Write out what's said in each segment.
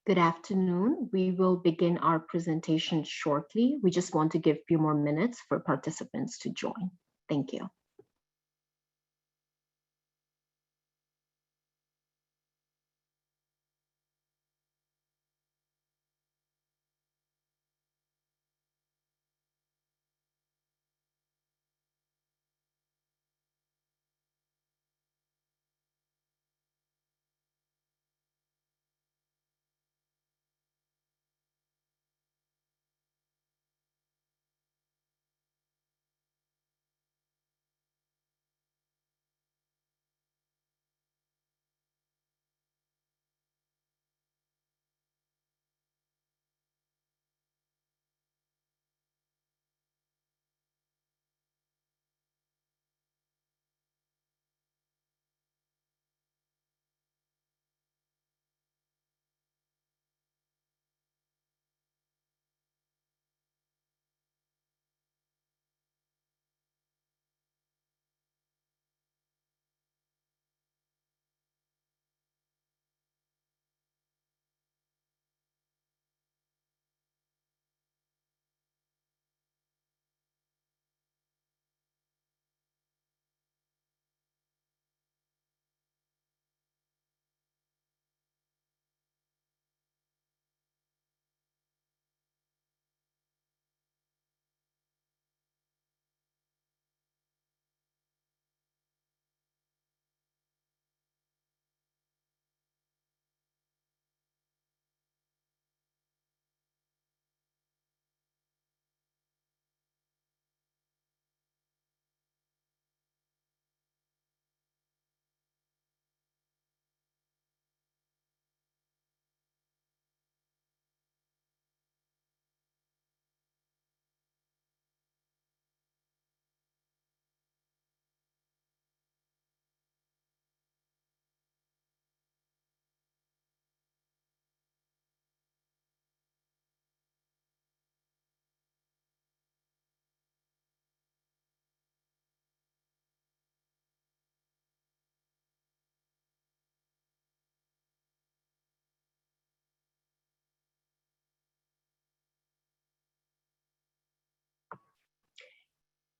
Good afternoon. We will begin our presentation shortly. We just want to give a few more minutes for participants to join. Thank you.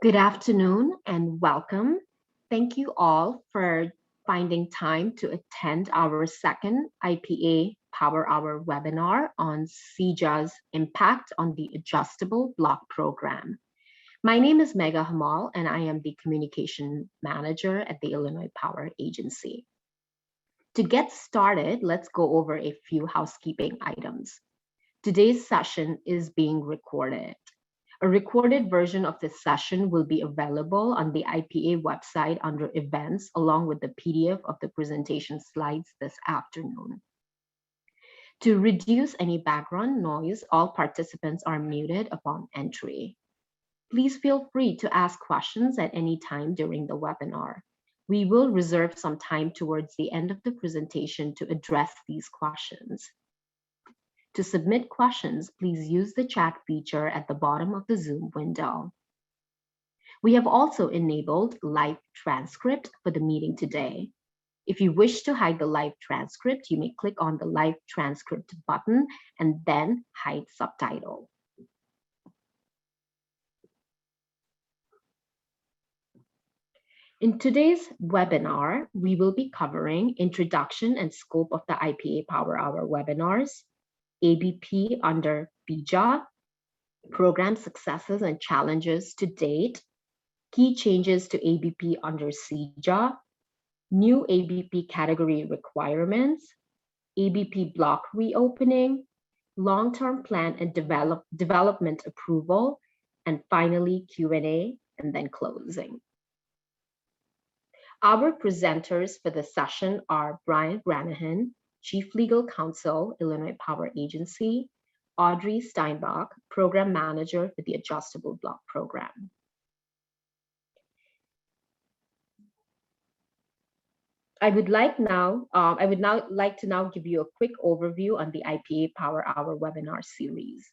Good afternoon and welcome. Thank you all for finding time to attend our second IPA Power Hour webinar on CEJA's impact on the Adjustable Block Program. My name is Megha Hamal and I am the Communication Manager at the Illinois Power Agency. To get started, let's go over a few housekeeping items. Today's session is being recorded. A recorded version of this session will be available on the IPA website under Events, along with the PDF of the presentation slides this afternoon. To reduce any background noise, all participants are muted upon entry. Please feel free to ask questions at any time during the webinar. We will reserve some time towards the end of the presentation to address these questions. To submit questions, please use the chat feature at the bottom of the Zoom window. We have also enabled live transcript for the meeting today. If you wish to hide the live transcript, you may click on the live transcript button and then hide subtitle. In today's webinar, we will be covering introduction and scope of the IPA Power Hour webinars, ABP under CEJA, program successes and challenges to date, key changes to ABP under CEJA, new ABP category requirements, ABP block reopening, long-term plan and development approval, and finally Q&A, and then closing. Our presenters for the session are Brian Granahan, Chief Legal Counsel, Illinois Power Agency, Audrey Steinbach, Program Manager for the Adjustable Block Program. I would now like to give you a quick overview on the IPA Power Hour webinar series.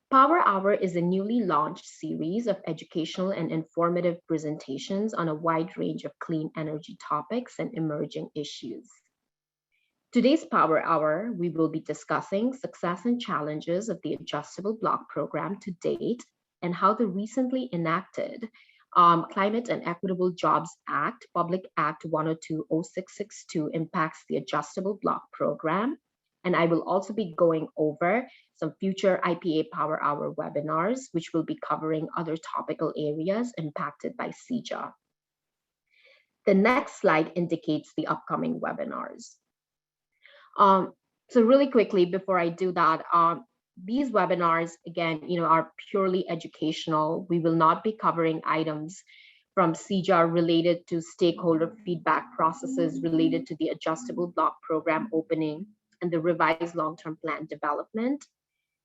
Power Hour is a newly launched series of educational and informative presentations on a wide range of clean energy topics and emerging issues. Today's Power Hour, we will be discussing success and challenges of the Adjustable Block Program to date and how the recently enacted Climate and Equitable Jobs Act, Public Act 1020662, impacts the Adjustable Block Program. And I will also be going over some future IPA Power Hour webinars, which will be covering other topical areas impacted by CEJA. The next slide indicates the upcoming webinars. So really quickly, before I do that, these webinars, again, are purely educational. We will not be covering items from CEJA related to stakeholder feedback processes related to the Adjustable Block Program opening and the revised long-term plan development.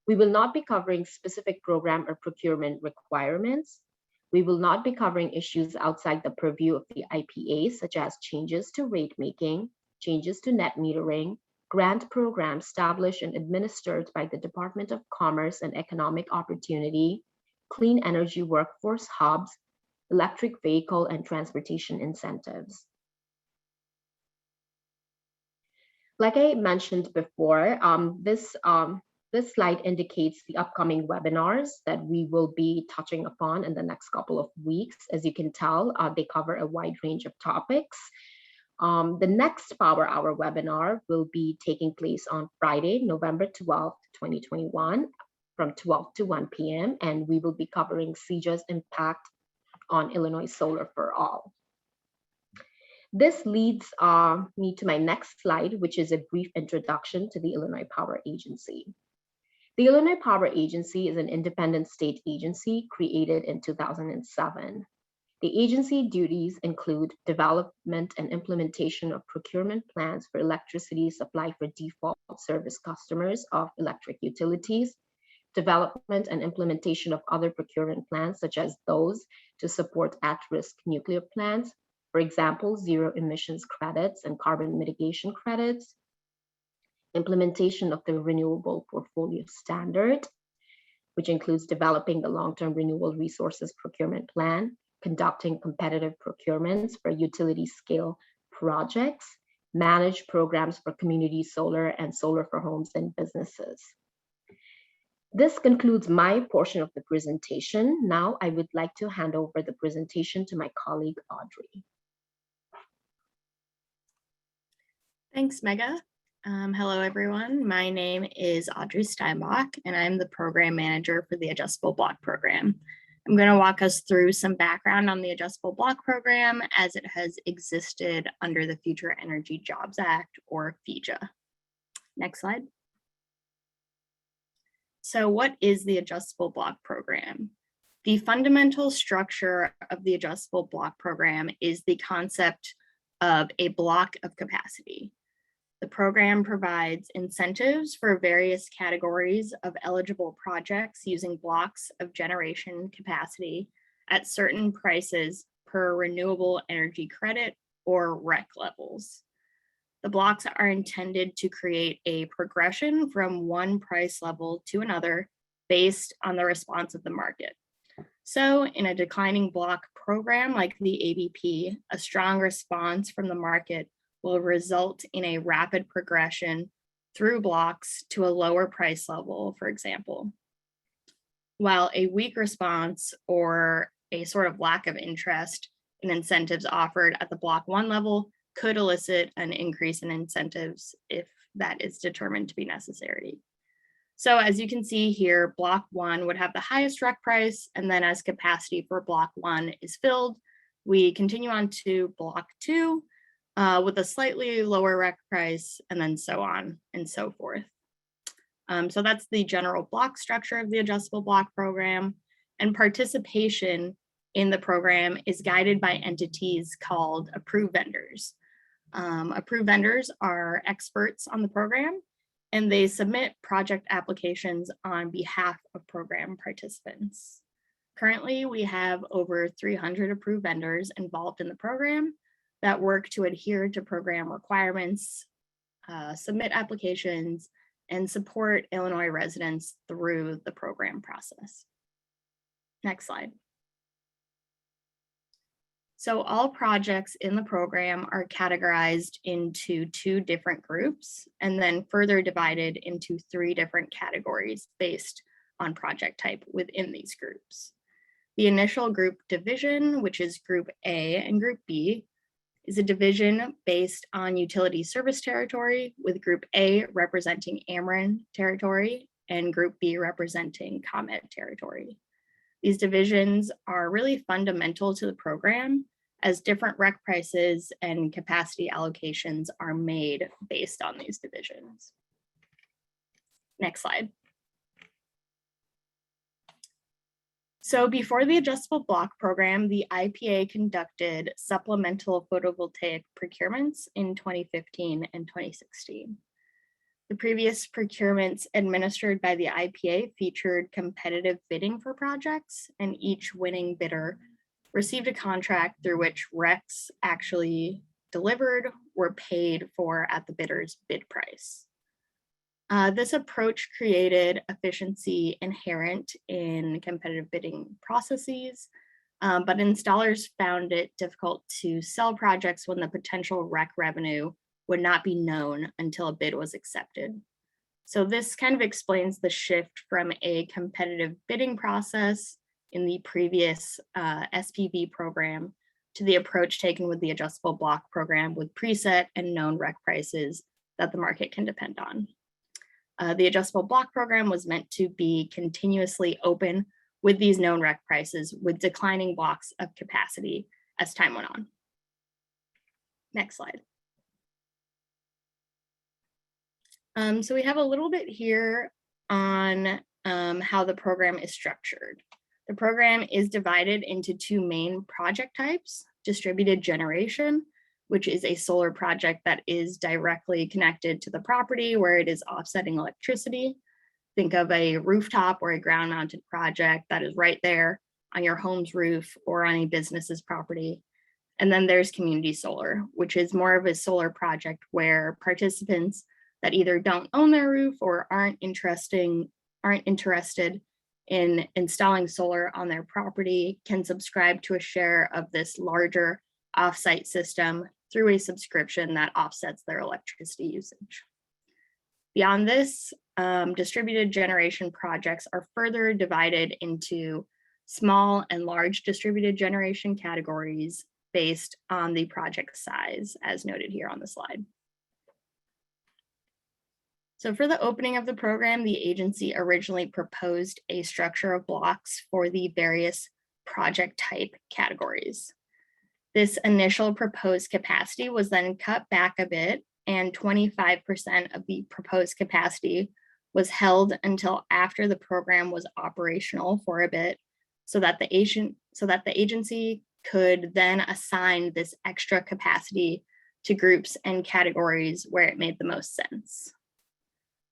We will not be covering specific program or procurement requirements. We will not be covering issues outside the purview of the IPA, such as changes to rate making, changes to net metering, grant programs established and administered by the Department of Commerce and Economic Opportunity, clean energy workforce hubs, electric vehicle and transportation incentives. Like I mentioned before, this slide indicates the upcoming webinars that we will be touching upon in the next couple of weeks. As you can tell, they cover a wide range of topics. The next Power Hour webinar will be taking place on Friday, November 12th, 2021, from 12 to 1 p.m. And we will be covering CEJA's impact on Illinois Solar for All. This leads me to my next slide, which is a brief introduction to the Illinois Power Agency. The Illinois Power Agency is an independent state agency created in 2007. The agency duties include development and implementation of procurement plans for electricity supply for default service customers of electric utilities, development and implementation of other procurement plans, such as those to support at-risk nuclear plants, for example, zero emissions credits and carbon mitigation credits, implementation of the Renewable Portfolio Standard, which includes developing the long-term renewable resources procurement plan, conducting competitive procurements for utility scale projects, manage programs for community solar and solar for homes and businesses. This concludes my portion of the presentation. Now I would like to hand over the presentation to my colleague, Audrey. Thanks, Megha. Hello, everyone. My name is Audrey Steinbach, and I'm the program manager for the Adjustable Block Program. I'm going to walk us through some background on the Adjustable Block Program as it has existed under the Future Energy Jobs Act, or CEJA. Next slide. So what is the Adjustable Block Program? The fundamental structure of the Adjustable Block Program is the concept of a block of capacity. The program provides incentives for various categories of eligible projects using blocks of generation capacity at certain prices per renewable energy credit or REC levels. The blocks are intended to create a progression from one price level to another based on the response of the market. So in a declining block program like the ABP, a strong response from the market will result in a rapid progression through blocks to a lower price level, for example. While a weak response or a sort of lack of interest in incentives offered at the block 1 level could elicit an increase in incentives if that is determined to be necessary. So as you can see here, block 1 would have the highest REC price, and then as capacity for block 1 is filled, we continue on to block 2, with a slightly lower REC price, and then so on and so forth. So that's the general block structure of the Adjustable Block Program, and participation in the program is guided by entities called approved vendors. Approved vendors are experts on the program, and they submit project applications on behalf of program participants. Currently, we have over 300 approved vendors involved in the program that work to adhere to program requirements, submit applications, and support Illinois residents through the program process. Next slide. So all projects in the program are categorized into 2 different groups and then further divided into 3 different categories based on project type within these groups. The initial group division, which is Group A and Group B, is a division based on utility service territory, with Group A representing Ameren territory and Group B representing ComEd territory. These divisions are really fundamental to the program, as different REC prices and capacity allocations are made based on these divisions. Next slide. So before the adjustable block program, the IPA conducted supplemental photovoltaic procurements in 2015 and 2016. The previous procurements administered by the IPA featured competitive bidding for projects, and each winning bidder received a contract through which RECs actually delivered were paid for at the bidder's bid price. This approach created efficiency inherent in competitive bidding processes, but installers found it difficult to sell projects when the potential REC revenue would not be known until a bid was accepted. So this kind of explains the shift from a competitive bidding process in the previous SPV program to the approach taken with the adjustable block program with preset and known REC prices that the market can depend on. The adjustable block program was meant to be continuously open with these known REC prices with declining blocks of capacity as time went on. Next slide. So we have a little bit here on how the program is structured. The program is divided into 2 main project types: distributed generation, which is a solar project that is directly connected to the property where it is offsetting electricity. Think of a rooftop or a ground mounted project that is right there on your home's roof or on a business's property. And then there's community solar, which is more of a solar project where participants that either don't own their roof or aren't interested in installing solar on their property can subscribe to a share of this larger offsite system through a subscription that offsets their electricity usage. Beyond this, distributed generation projects are further divided into small and large distributed generation categories based on the project size, as noted here on the slide. So for the opening of the program, the agency originally proposed a structure of blocks for the various project type categories. This initial proposed capacity was then cut back a bit, and 25% of the proposed capacity was held until after the program was operational for a bit, so that the agency could then assign this extra capacity to groups and categories where it made the most sense.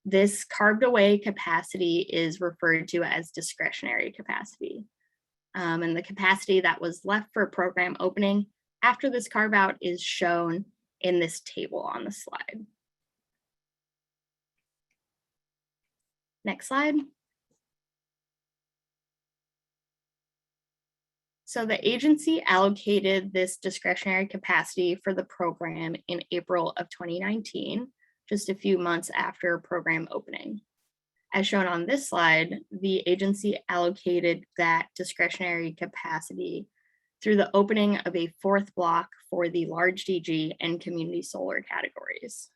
This carved away capacity is referred to as discretionary capacity. And the capacity that was left for program opening after this carve out is shown in this table on the slide. Next slide. So the agency allocated this discretionary capacity for the program in April of 2019, just a few months after program opening. As shown on this slide, the agency allocated that discretionary capacity through the opening of a 4th block for the large DG and community solar categories.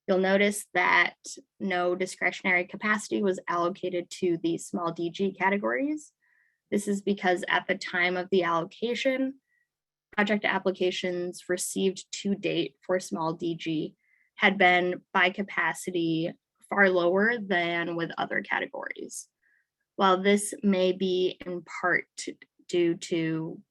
You'll notice that no discretionary capacity was allocated to the small DG categories. This is because at the time of the allocation, project applications received to date for small DG had been by capacity far lower than with other categories. While this may be in part due to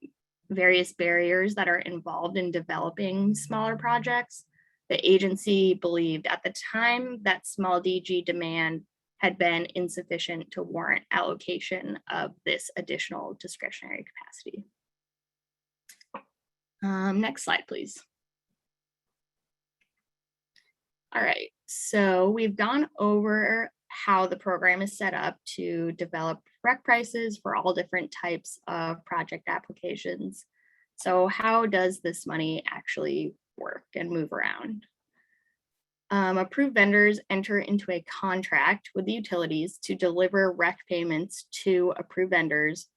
various barriers that are involved in developing smaller projects, the agency believed at the time that small DG demand had been insufficient to warrant allocation of this additional discretionary capacity. Next slide, please. All right, so we've gone over how the program is set up to develop REC prices for all different types of project applications. So how does this money actually work and move around? Approved vendors enter into a contract with the utilities to deliver REC payments to approved vendors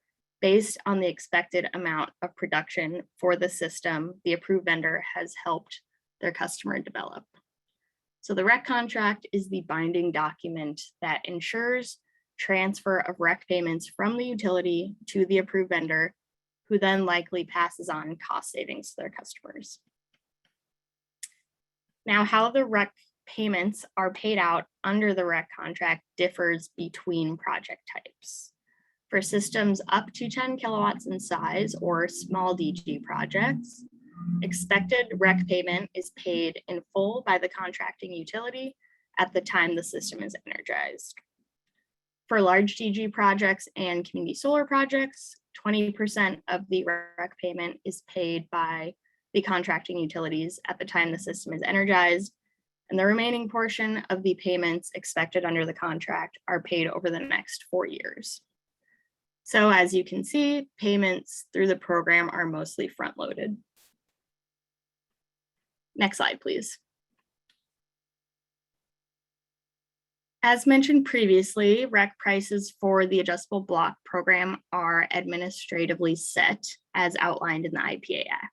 based on the expected amount of production for the system the approved vendor has helped their customer develop. So the REC contract is the binding document that ensures transfer of REC payments from the utility to the approved vendor, who then likely passes on cost savings to their customers. Now, how the REC payments are paid out under the REC contract differs between project types. For systems up to 10 kilowatts in size or small DG projects, expected REC payment is paid in full by the contracting utility at the time the system is energized. For large DG projects and community solar projects, 20% of the REC payment is paid by the contracting utilities at the time the system is energized, and the remaining portion of the payments expected under the contract are paid over the next 4 years. So as you can see, payments through the program are mostly front-loaded. Next slide, please. As mentioned previously, REC prices for the adjustable block program are administratively set as outlined in the IPA Act.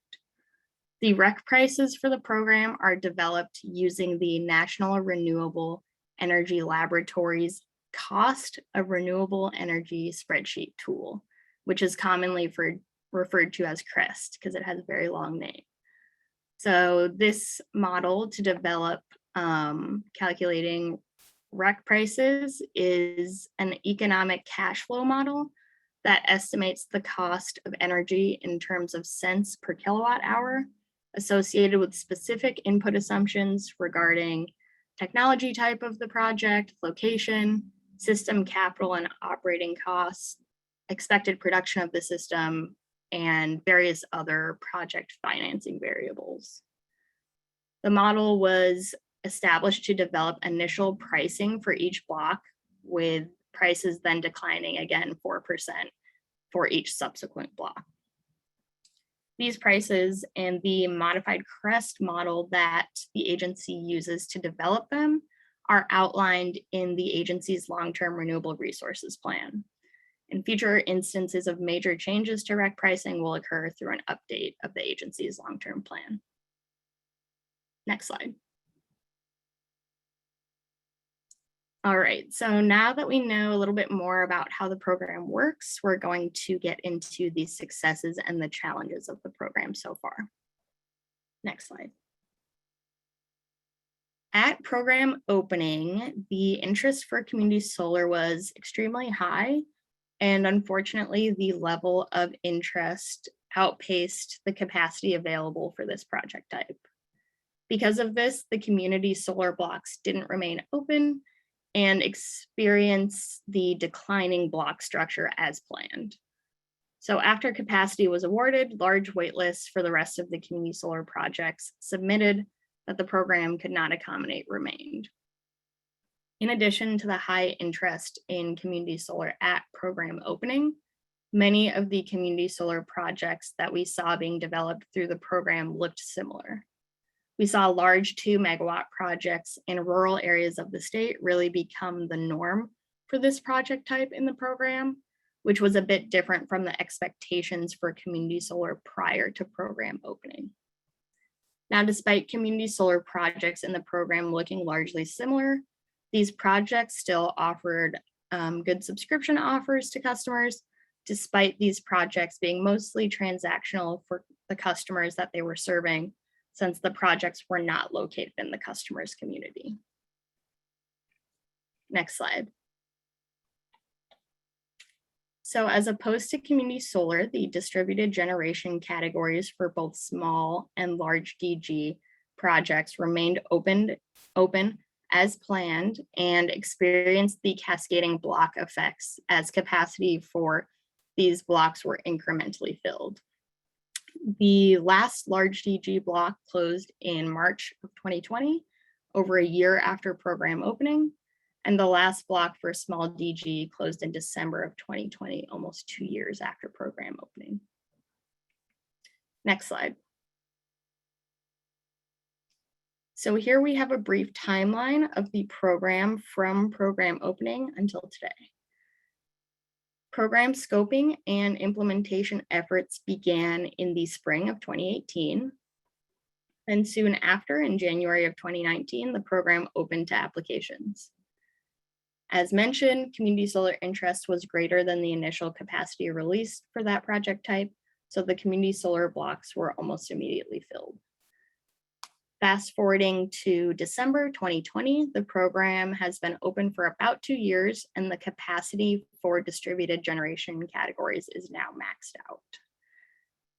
The REC prices for the program are developed using the National Renewable Energy Laboratory's Cost of Renewable Energy spreadsheet tool, which is commonly referred to as CREST because it has a very long name. So this model to develop calculating REC prices is an economic cash flow model that estimates the cost of energy in terms of cents per kilowatt hour associated with specific input assumptions regarding technology type of the project, location, system capital and operating costs, expected production of the system, and various other project financing variables. The model was established to develop initial pricing for each block, with prices then declining again 4% for each subsequent block. These prices and the modified CREST model that the agency uses to develop them are outlined in the agency's long-term renewable resources plan. And future instances of major changes to REC pricing will occur through an update of the agency's long-term plan. Next slide. All right, so now that we know a little bit more about how the program works, we're going to get into the successes and the challenges of the program so far. Next slide. At program opening, the interest for community solar was extremely high, and unfortunately, the level of interest outpaced the capacity available for this project type. Because of this, the community solar blocks didn't remain open and experience the declining block structure as planned. So after capacity was awarded, large waitlists for the rest of the community solar projects submitted that the program could not accommodate remained. In addition to the high interest in community solar at program opening, many of the community solar projects that we saw being developed through the program looked similar. We saw large 2 megawatt projects in rural areas of the state really become the norm for this project type in the program, which was a bit different from the expectations for community solar prior to program opening. Now, despite community solar projects in the program looking largely similar, these projects still offered good subscription offers to customers, despite these projects being mostly transactional for the customers that they were serving, since the projects were not located in the customer's community. Next slide. So as opposed to community solar, the distributed generation categories for both small and large DG projects remained open as planned and experienced the cascading block effects as capacity for these blocks were incrementally filled. The last large DG block closed in March of 2020, over a year after program opening, and the last block for small DG closed in December of 2020, almost 2 years after program opening. Next slide. So here we have a brief timeline of the program from program opening until today. Program scoping and implementation efforts began in the spring of 2018. And soon after, in January of 2019, the program opened to applications. As mentioned, community solar interest was greater than the initial capacity released for that project type, so the community solar blocks were almost immediately filled. Fast forwarding to December 2020, the program has been open for about 2 years, and the capacity for distributed generation categories is now maxed out.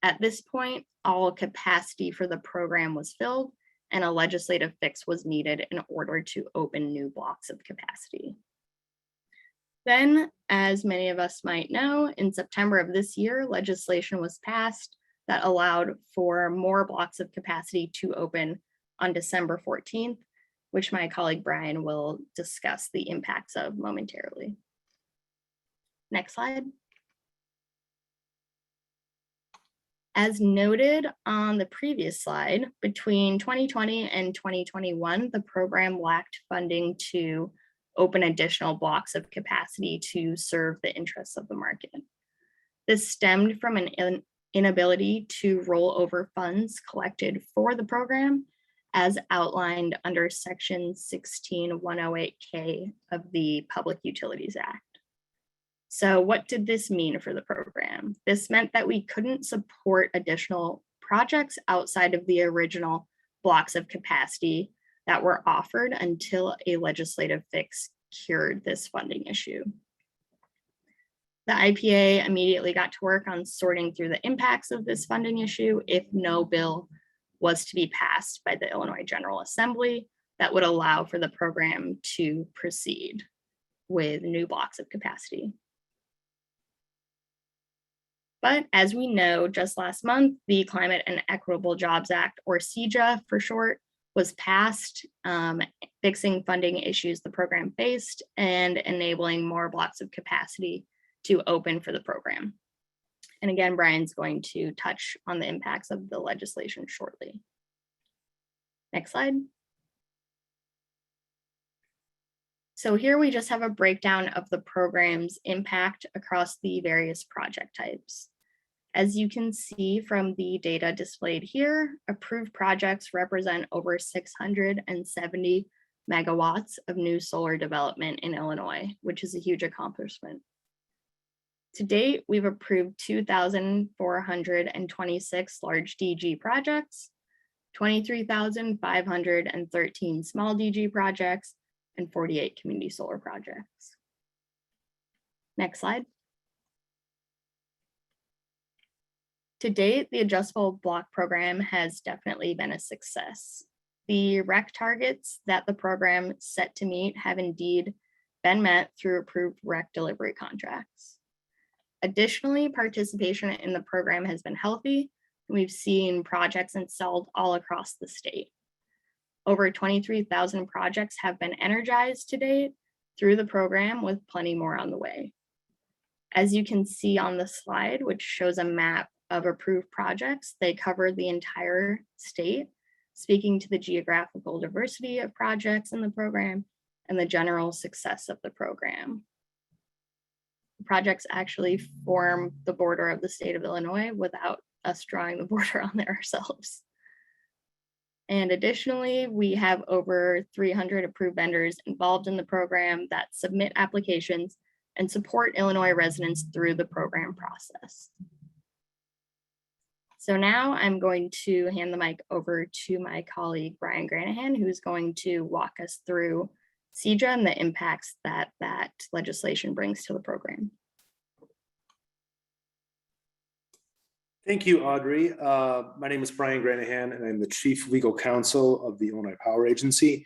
At this point, all capacity for the program was filled, and a legislative fix was needed in order to open new blocks of capacity. Then, as many of us might know, in September of this year, legislation was passed that allowed for more blocks of capacity to open on December 14th, which my colleague Brian will discuss the impacts of momentarily. Next slide. As noted on the previous slide, between 2020 and 2021, the program lacked funding to open additional blocks of capacity to serve the interests of the market. This stemmed from an inability to roll over funds collected for the program as outlined under Section 16108K of the Public Utilities Act. So what did this mean for the program? This meant that we couldn't support additional projects outside of the original blocks of capacity that were offered until a legislative fix cured this funding issue. The IPA immediately got to work on sorting through the impacts of this funding issue if no bill was to be passed by the Illinois General Assembly that would allow for the program to proceed with new blocks of capacity. But as we know, just last month, the Climate and Equitable Jobs Act, or CEJA for short, was passed, fixing funding issues the program faced and enabling more blocks of capacity to open for the program. And again, Brian's going to touch on the impacts of the legislation shortly. Next slide. So here we just have a breakdown of the program's impact across the various project types. As you can see from the data displayed here, approved projects represent over 670 megawatts of new solar development in Illinois, which is a huge accomplishment. To date, we've approved 2,426 large DG projects, 23,513 small DG projects, and 48 community solar projects. Next slide. To date, the adjustable block program has definitely been a success. The REC targets that the program set to meet have indeed been met through approved REC delivery contracts. Additionally, participation in the program has been healthy. We've seen projects installed all across the state. Over 23,000 projects have been energized to date through the program, with plenty more on the way. As you can see on the slide, which shows a map of approved projects, they cover the entire state, speaking to the geographical diversity of projects in the program and the general success of the program. Projects actually form the border of the state of Illinois without us drawing the border on there ourselves. And additionally, we have over 300 approved vendors involved in the program that submit applications and support Illinois residents through the program process. So now I'm going to hand the mic over to my colleague, Brian Granahan, who's going to walk us through CEJA and the impacts that that legislation brings to the program. Thank you, Audrey. My name is Brian Granahan, and I'm the Chief Legal Counsel of the Illinois Power Agency.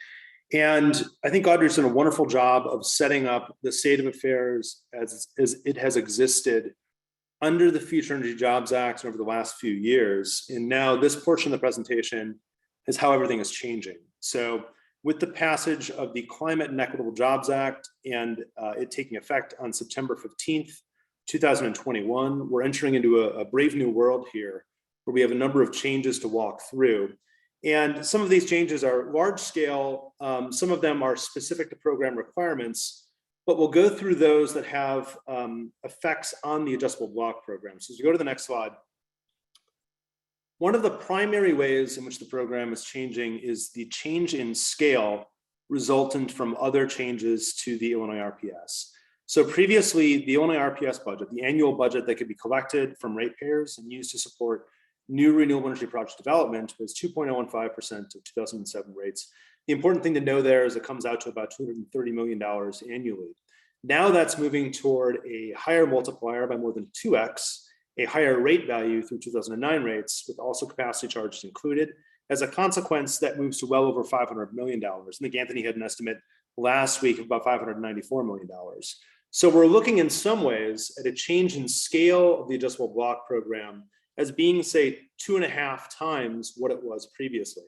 And I think Audrey's done a wonderful job of setting up the state of affairs as it has existed under the Future Energy Jobs Act over the last few years. And now this portion of the presentation is how everything is changing. So with the passage of the Climate and Equitable Jobs Act and it taking effect on September 15th, 2021, we're entering into a brave new world here where we have a number of changes to walk through. And some of these changes are large scale. Some of them are specific to program requirements, but we'll go through those that have effects on the adjustable block program. So as we go to the next slide, one of the primary ways in which the program is changing is the change in scale resultant from other changes to the Illinois RPS. So previously, the Illinois RPS budget, the annual budget that could be collected from ratepayers and used to support new renewable energy project development, was 2.015% of 2007 rates. The important thing to know there is it comes out to about $230 million annually. Now that's moving toward a higher multiplier by more than 2x, a higher rate value through 2009 rates, with also capacity charges included. As a consequence, that moves to well over $500 million. I think Anthony had an estimate last week of about $594 million. So we're looking in some ways at a change in scale of the adjustable block program as being, say, 2.5 times what it was previously.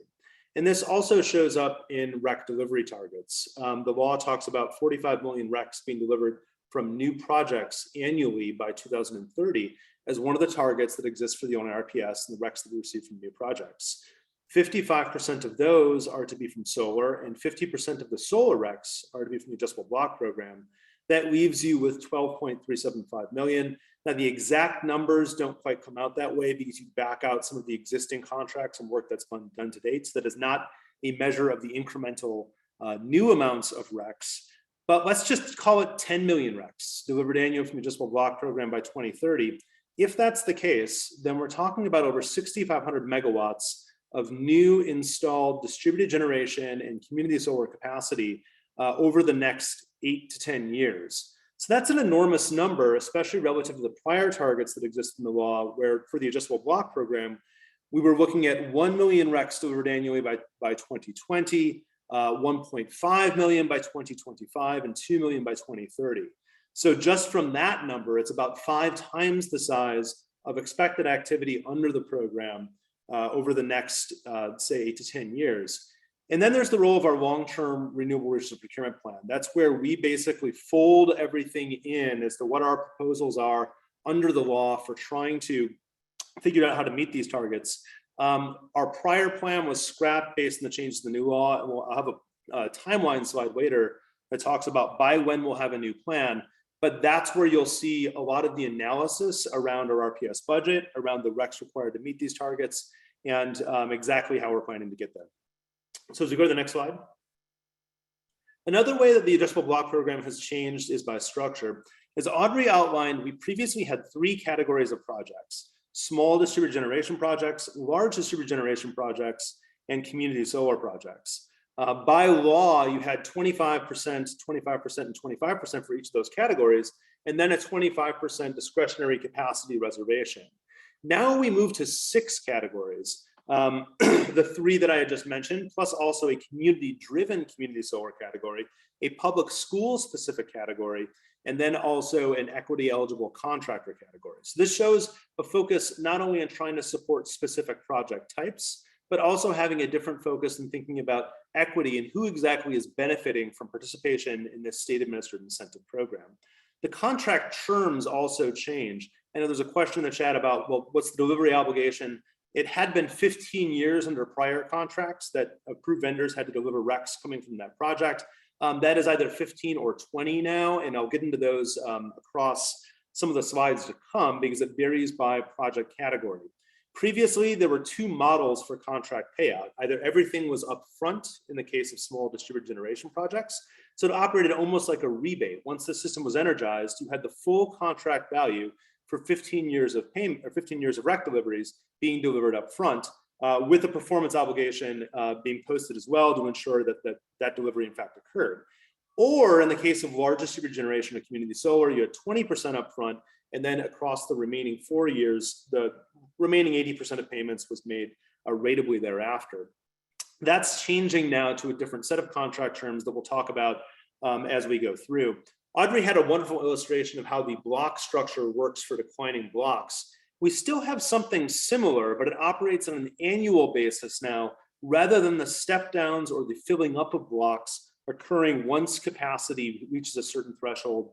And this also shows up in REC delivery targets. The law talks about 45 million RECs being delivered from new projects annually by 2030 as one of the targets that exists for the Illinois RPS and the RECs that we receive from new projects. 55% of those are to be from solar, and 50% of the solar RECs are to be from the adjustable block program. That leaves you with 12.375 million. Now, the exact numbers don't quite come out that way because you back out some of the existing contracts and work that's been done to date. So that is not a measure of the incremental new amounts of RECs. But let's just call it 10 million RECs delivered annually from the adjustable block program by 2030. If that's the case, then we're talking about over 6,500 megawatts of new installed distributed generation and community solar capacity over the next 8 to 10 years. So that's an enormous number, especially relative to the prior targets that exist in the law, where for the adjustable block program, we were looking at 1 million RECs delivered annually by 2020, 1.5 million by 2025, and 2 million by 2030. So just from that number, it's about 5 times the size of expected activity under the program over the next, say, 8 to 10 years. And then there's the role of our long-term renewable resource procurement plan. That's where we basically fold everything in as to what our proposals are under the law for trying to figure out how to meet these targets. Our prior plan was scrapped based on the changes to the new law, and I'll have a timeline slide later that talks about by when we'll have a new plan. But that's where you'll see a lot of the analysis around our RPS budget, around the RECs required to meet these targets, and exactly how we're planning to get there. So as we go to the next slide. Another way that the adjustable block program has changed is by structure. As Audrey outlined, we previously had 3 categories of projects: small distributed generation projects, large distributed generation projects, and community solar projects. By law, you had 25%, 25%, and 25% for each of those categories, and then a 25% discretionary capacity reservation. Now we move to 6 categories. The 3 that I had just mentioned, plus also a community-driven community solar category, a public school-specific category, and then also an equity-eligible contractor category. So this shows a focus not only on trying to support specific project types, but also having a different focus in thinking about equity and who exactly is benefiting from participation in this state-administered incentive program. The contract terms also change. I know there's a question in the chat about, well, what's the delivery obligation? It had been 15 years under prior contracts that approved vendors had to deliver RECs coming from that project. That is either 15 or 20 now, and I'll get into those across some of the slides to come because it varies by project category. Previously, there were 2 models for contract payout. Either everything was upfront in the case of small distributed generation projects, so it operated almost like a rebate. Once the system was energized, you had the full contract value for 15 years of payment or 15 years of REC deliveries being delivered up front, with a performance obligation being posted as well to ensure that delivery in fact occurred. Or in the case of large distributed generation or community solar, you had 20% upfront, and then across the remaining 4 years, the remaining 80% of payments was made ratably thereafter. That's changing now to a different set of contract terms that we'll talk about as we go through. Audrey had a wonderful illustration of how the block structure works for declining blocks. We still have something similar, but it operates on an annual basis now, rather than the step downs or the filling up of blocks occurring once capacity reaches a certain threshold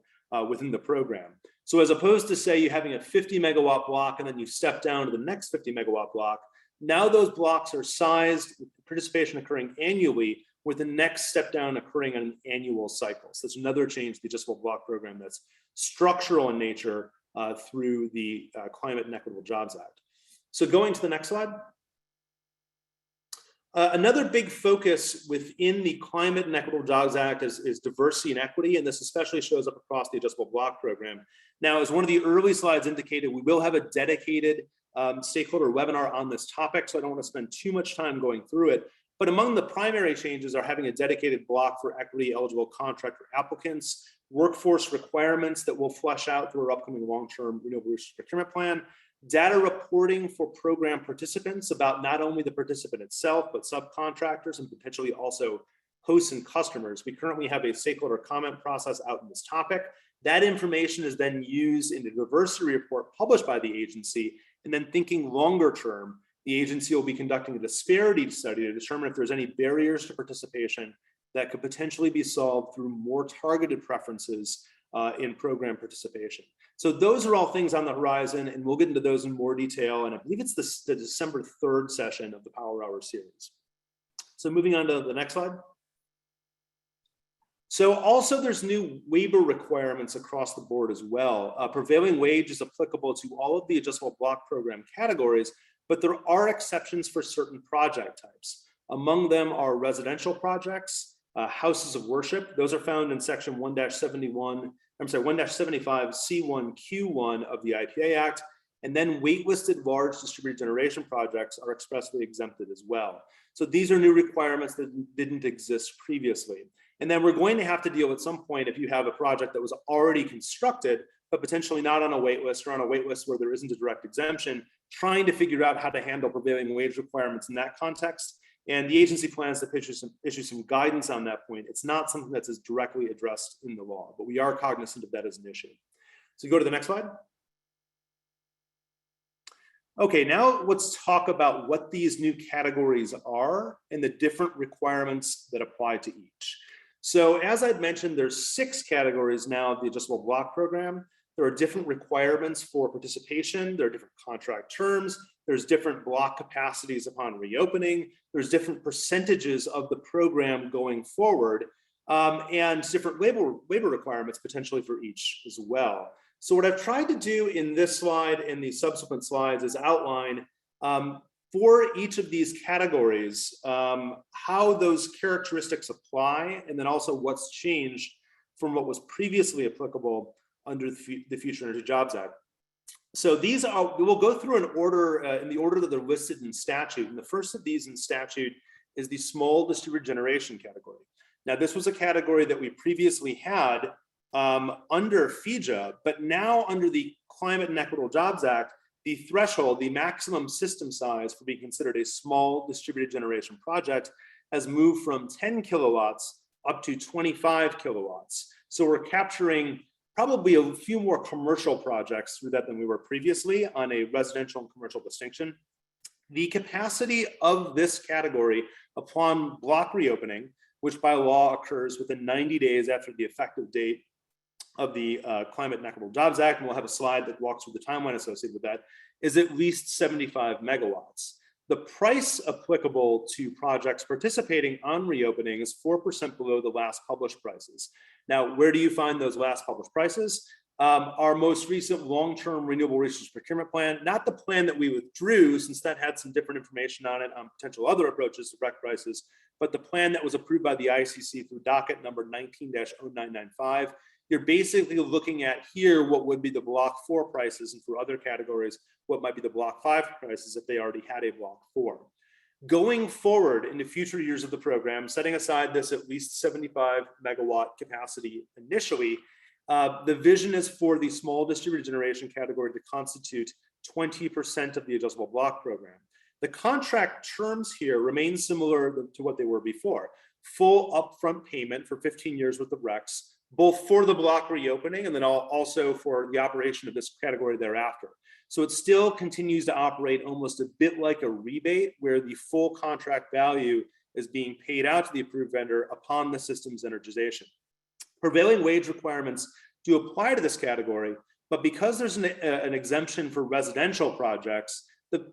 within the program. So as opposed to say you having a 50 megawatt block and then you step down to the next 50 megawatt block, now those blocks are sized with participation occurring annually, with the next step down occurring on an annual cycle. So that's another change to the adjustable block program that's structural in nature through the Climate and Equitable Jobs Act. So going to the next slide. Another big focus within the Climate and Equitable Jobs Act is diversity and equity, and this especially shows up across the adjustable block program. Now, as one of the early slides indicated, we will have a dedicated stakeholder webinar on this topic, so I don't want to spend too much time going through it. But among the primary changes are having a dedicated block for equity eligible contractor applicants, workforce requirements that we'll flesh out through our upcoming long-term renewable resource procurement plan, data reporting for program participants about not only the participant itself, but subcontractors and potentially also hosts and customers. We currently have a stakeholder comment process out in this topic. That information is then used in the diversity report published by the agency. And then thinking longer term, the agency will be conducting a disparity study to determine if there's any barriers to participation that could potentially be solved through more targeted preferences in program participation. So those are all things on the horizon, and we'll get into those in more detail. And I believe it's the December 3rd session of the Power Hour series. So moving on to the next slide. So also there's new waiver requirements across the board as well. Prevailing wage is applicable to all of the adjustable block program categories, but there are exceptions for certain project types. Among them are residential projects, houses of worship. Those are found in section 1-75 C1Q1 of the IPA Act. And then waitlisted large distributed generation projects are expressly exempted as well. So these are new requirements that didn't exist previously. And then we're going to have to deal at some point if you have a project that was already constructed, but potentially not on a wait list or on a wait list where there isn't a direct exemption, trying to figure out how to handle prevailing wage requirements in that context. And the agency plans to issue some guidance on that point. It's not something that's as directly addressed in the law, but we are cognizant of that as an issue. So go to the next slide. Okay, now let's talk about what these new categories are and the different requirements that apply to each. So as I'd mentioned, there's 6 categories now of the adjustable block program. There are different requirements for participation. There are different contract terms. There's different block capacities upon reopening. There's different percentages of the program going forward, and different waiver requirements potentially for each as well. So what I've tried to do in this slide and the subsequent slides is outline for each of these categories, how those characteristics apply, and then also what's changed from what was previously applicable under the Future Energy Jobs Act. So these are, we'll go through an order in the order that they're listed in statute. And the first of these in statute is the small distributed generation category. Now, this was a category that we previously had under CEJA, but now under the Climate and Equitable Jobs Act, the threshold, the maximum system size for being considered a small distributed generation project has moved from 10 kilowatts up to 25 kilowatts. So we're capturing probably a few more commercial projects through that than we were previously on a residential and commercial distinction. The capacity of this category upon block reopening, which by law occurs within 90 days after the effective date of the Climate and Equitable Jobs Act, and we'll have a slide that walks through the timeline associated with that, is at least 75 megawatts. The price applicable to projects participating on reopening is 4% below the last published prices. Now, where do you find those last published prices? Our most recent long-term renewable resource procurement plan, not the plan that we withdrew since that had some different information on it on potential other approaches to direct prices, but the plan that was approved by the ICC through docket number 19-0995. You're basically looking at here what would be the block 4 prices, and for other categories, what might be the block 5 prices if they already had a block 4. Going forward in the future years of the program, setting aside this at least 75 megawatt capacity initially, the vision is for the small distributed generation category to constitute 20% of the adjustable block program. The contract terms here remain similar to what they were before. Full upfront payment for 15 years worth of RECs, both for the block reopening and then also for the operation of this category thereafter. So it still continues to operate almost a bit like a rebate, where the full contract value is being paid out to the approved vendor upon the system's energization. Prevailing wage requirements do apply to this category, But because there's an exemption for residential projects,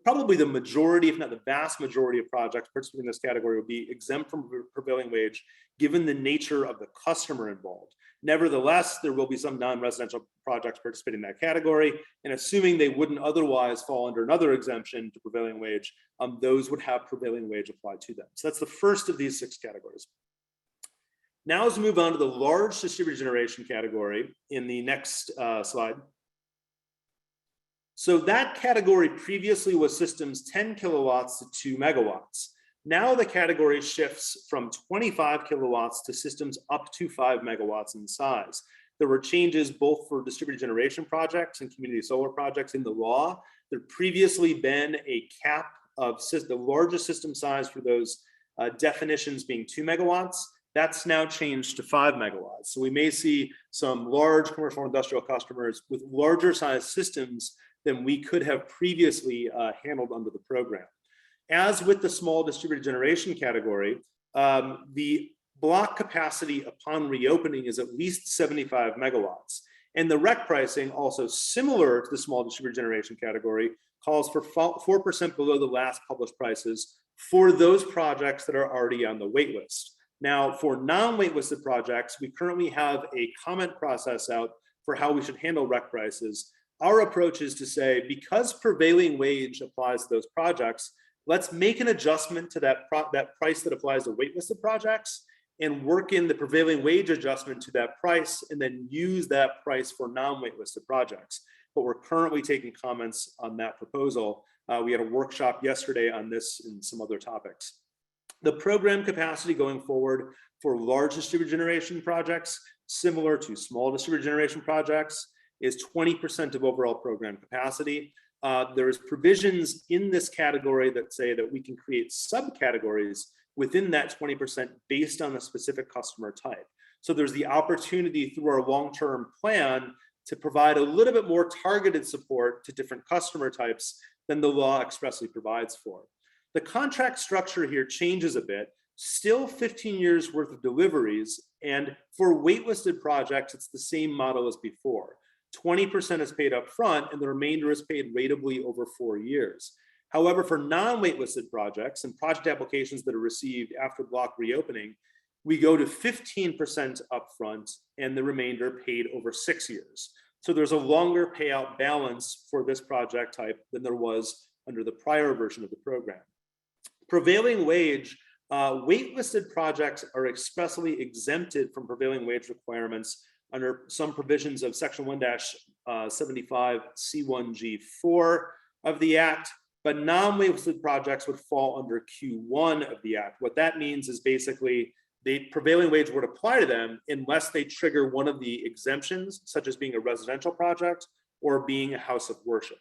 probably the majority, if not the vast majority of projects participating in this category will be exempt from prevailing wage, given the nature of the customer involved. Nevertheless, there will be some non-residential projects participating in that category, and assuming they wouldn't otherwise fall under another exemption to prevailing wage, those would have prevailing wage applied to them. So that's the first of these 6 categories. Now as we move on to the large distributed generation category in the next slide. So that category previously was systems 10 kilowatts to 2 megawatts. Now the category shifts from 25 kilowatts to systems up to 5 megawatts in size. There were changes both for distributed generation projects and community solar projects in the law. There'd previously been a cap of the largest system size for those definitions being 2 megawatts. That's now changed to 5 megawatts. So we may see some large commercial industrial customers with larger size systems than we could have previously handled under the program. As with the small distributed generation category, the block capacity upon reopening is at least 75 megawatts. And the REC pricing, also similar to the small distributed generation category, calls for 4% below the last published prices for those projects that are already on the wait list. Now, for non-waitlisted projects, we currently have a comment process out for how we should handle REC prices. Our approach is to say, because prevailing wage applies to those projects, let's make an adjustment to that price that applies to waitlisted projects and work in the prevailing wage adjustment to that price and then use that price for non-waitlisted projects. But we're currently taking comments on that proposal. We had a workshop yesterday on this and some other topics. The program capacity going forward for large distributed generation projects, similar to small distributed generation projects, is 20% of overall program capacity. There is provisions in this category that say that we can create subcategories within that 20% based on the specific customer type. So there's the opportunity through our long-term plan to provide a little bit more targeted support to different customer types than the law expressly provides for. The contract structure here changes a bit, still 15 years worth of deliveries, and for waitlisted projects, it's the same model as before. 20% is paid up front and the remainder is paid ratably over 4 years. However, for non-waitlisted projects and project applications that are received after block reopening, we go to 15% upfront and the remainder paid over 6 years. So there's a longer payout balance for this project type than there was under the prior version of the program. Prevailing wage, waitlisted projects are expressly exempted from prevailing wage requirements under some provisions of Section 1-75 C1G4 of the Act, but non-waitlisted projects would fall under Q1 of the Act. What that means is basically the prevailing wage would apply to them unless they trigger one of the exemptions, such as being a residential project or being a house of worship.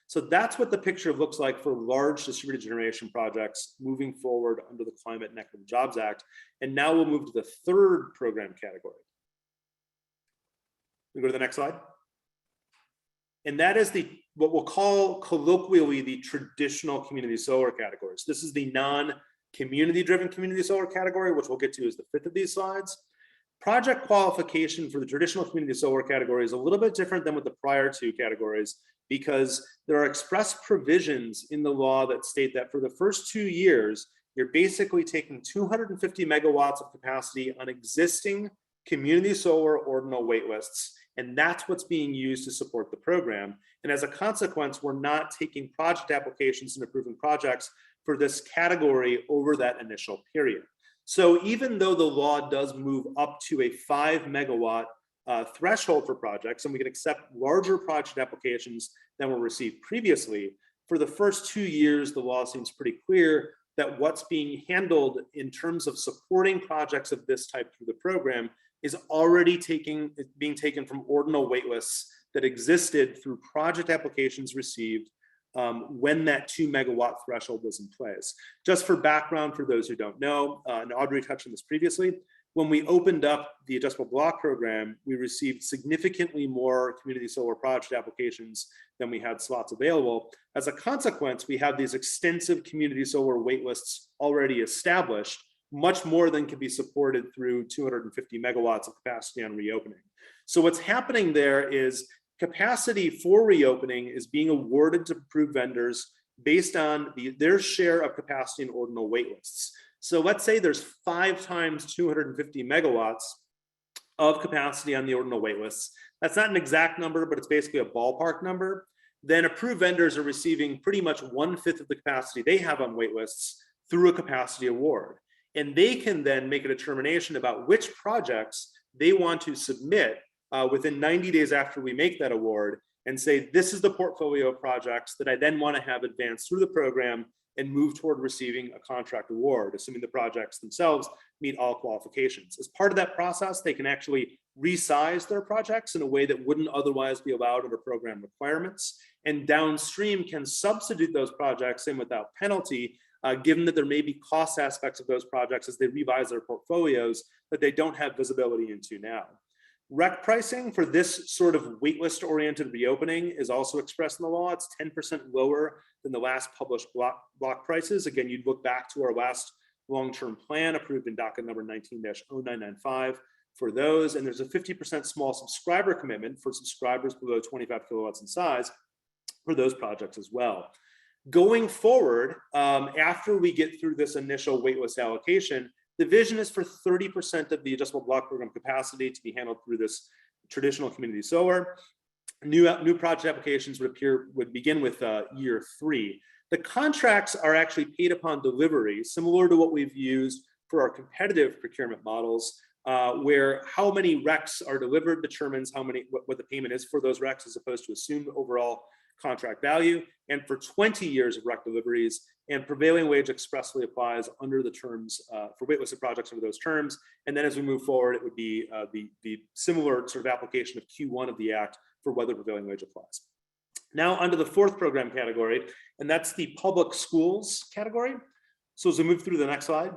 So that's what the picture looks like for large distributed generation projects moving forward under the Climate and Equitable Jobs Act. And now we'll move to the third program category. We go to the next slide. And that is what we'll call colloquially the traditional community solar categories. This is the non-community driven community solar category, which we'll get to as the fifth of these slides. Project qualification for the traditional community solar category is a little bit different than with the prior two categories, because there are express provisions in the law that state that for the first 2 years, you're basically taking 250 megawatts of capacity on existing community solar ordinal wait lists, and that's what's being used to support the program. And as a consequence, we're not taking project applications and approving projects for this category over that initial period. So even though the law does move up to a 5 megawatt threshold for projects, and we can accept larger project applications than were received previously, for the first 2 years, the law seems pretty clear that what's being handled in terms of supporting projects of this type through the program is already being taken from ordinal waitlists that existed through project applications received when that 2 megawatt threshold was in place. Just for background, for those who don't know, and Audrey touched on this previously, when we opened up the adjustable block program, we received significantly more community solar project applications than we had slots available. As a consequence, we have these extensive community solar waitlists already established, much more than can be supported through 250 megawatts of capacity on reopening. So what's happening there is capacity for reopening is being awarded to approved vendors based on their share of capacity in ordinal wait lists. So let's say there's 5 times 250 megawatts of capacity on the ordinal wait lists. That's not an exact number, but it's basically a ballpark number. Then approved vendors are receiving pretty much 1/5 of the capacity they have on wait lists through a capacity award. And they can then make a determination about which projects they want to submit within 90 days after we make that award and say, this is the portfolio of projects that I then want to have advanced through the program and move toward receiving a contract award, assuming the projects themselves meet all qualifications. As part of that process, they can actually resize their projects in a way that wouldn't otherwise be allowed under program requirements, and downstream can substitute those projects in without penalty, given that there may be cost aspects of those projects as they revise their portfolios that they don't have visibility into now. Rec pricing for this sort of waitlist oriented reopening is also expressed in the law. It's 10% lower than the last published block prices. Again, you'd look back to our last long-term plan approved in docket number 19-0995 for those. And there's a 50% small subscriber commitment for subscribers below 25 kilowatts in size for those projects as well. Going forward, after we get through this initial waitlist allocation, the vision is for 30% of the adjustable block program capacity to be handled through this traditional community solar. New project applications would begin with year 3. The contracts are actually paid upon delivery, similar to what we've used for our competitive procurement models, where how many RECs are delivered determines what the payment is for those RECs as opposed to assumed overall contract value. And for 20 years of REC deliveries, and prevailing wage expressly applies under the terms for waitlisted projects under those terms. And then as we move forward, it would be the similar sort of application of Q1 of the Act for whether prevailing wage applies. Now onto the 4th program category, and that's the public schools category. So as we move through the next slide.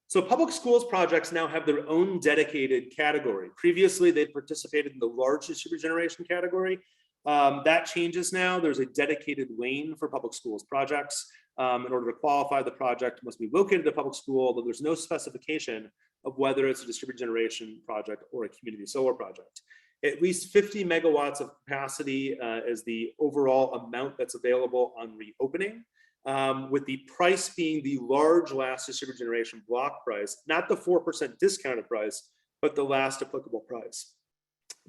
So public schools projects now have their own dedicated category. Previously, they'd participated in the large distributed generation category. That changes now. There's a dedicated lane for public schools projects. In order to qualify, the project must be located at a public school, but there's no specification of whether it's a distributed generation project or a community solar project. At least 50 megawatts of capacity is the overall amount that's available on reopening, with the price being the large last distributed generation block price, not the 4% discounted price, but the last applicable price.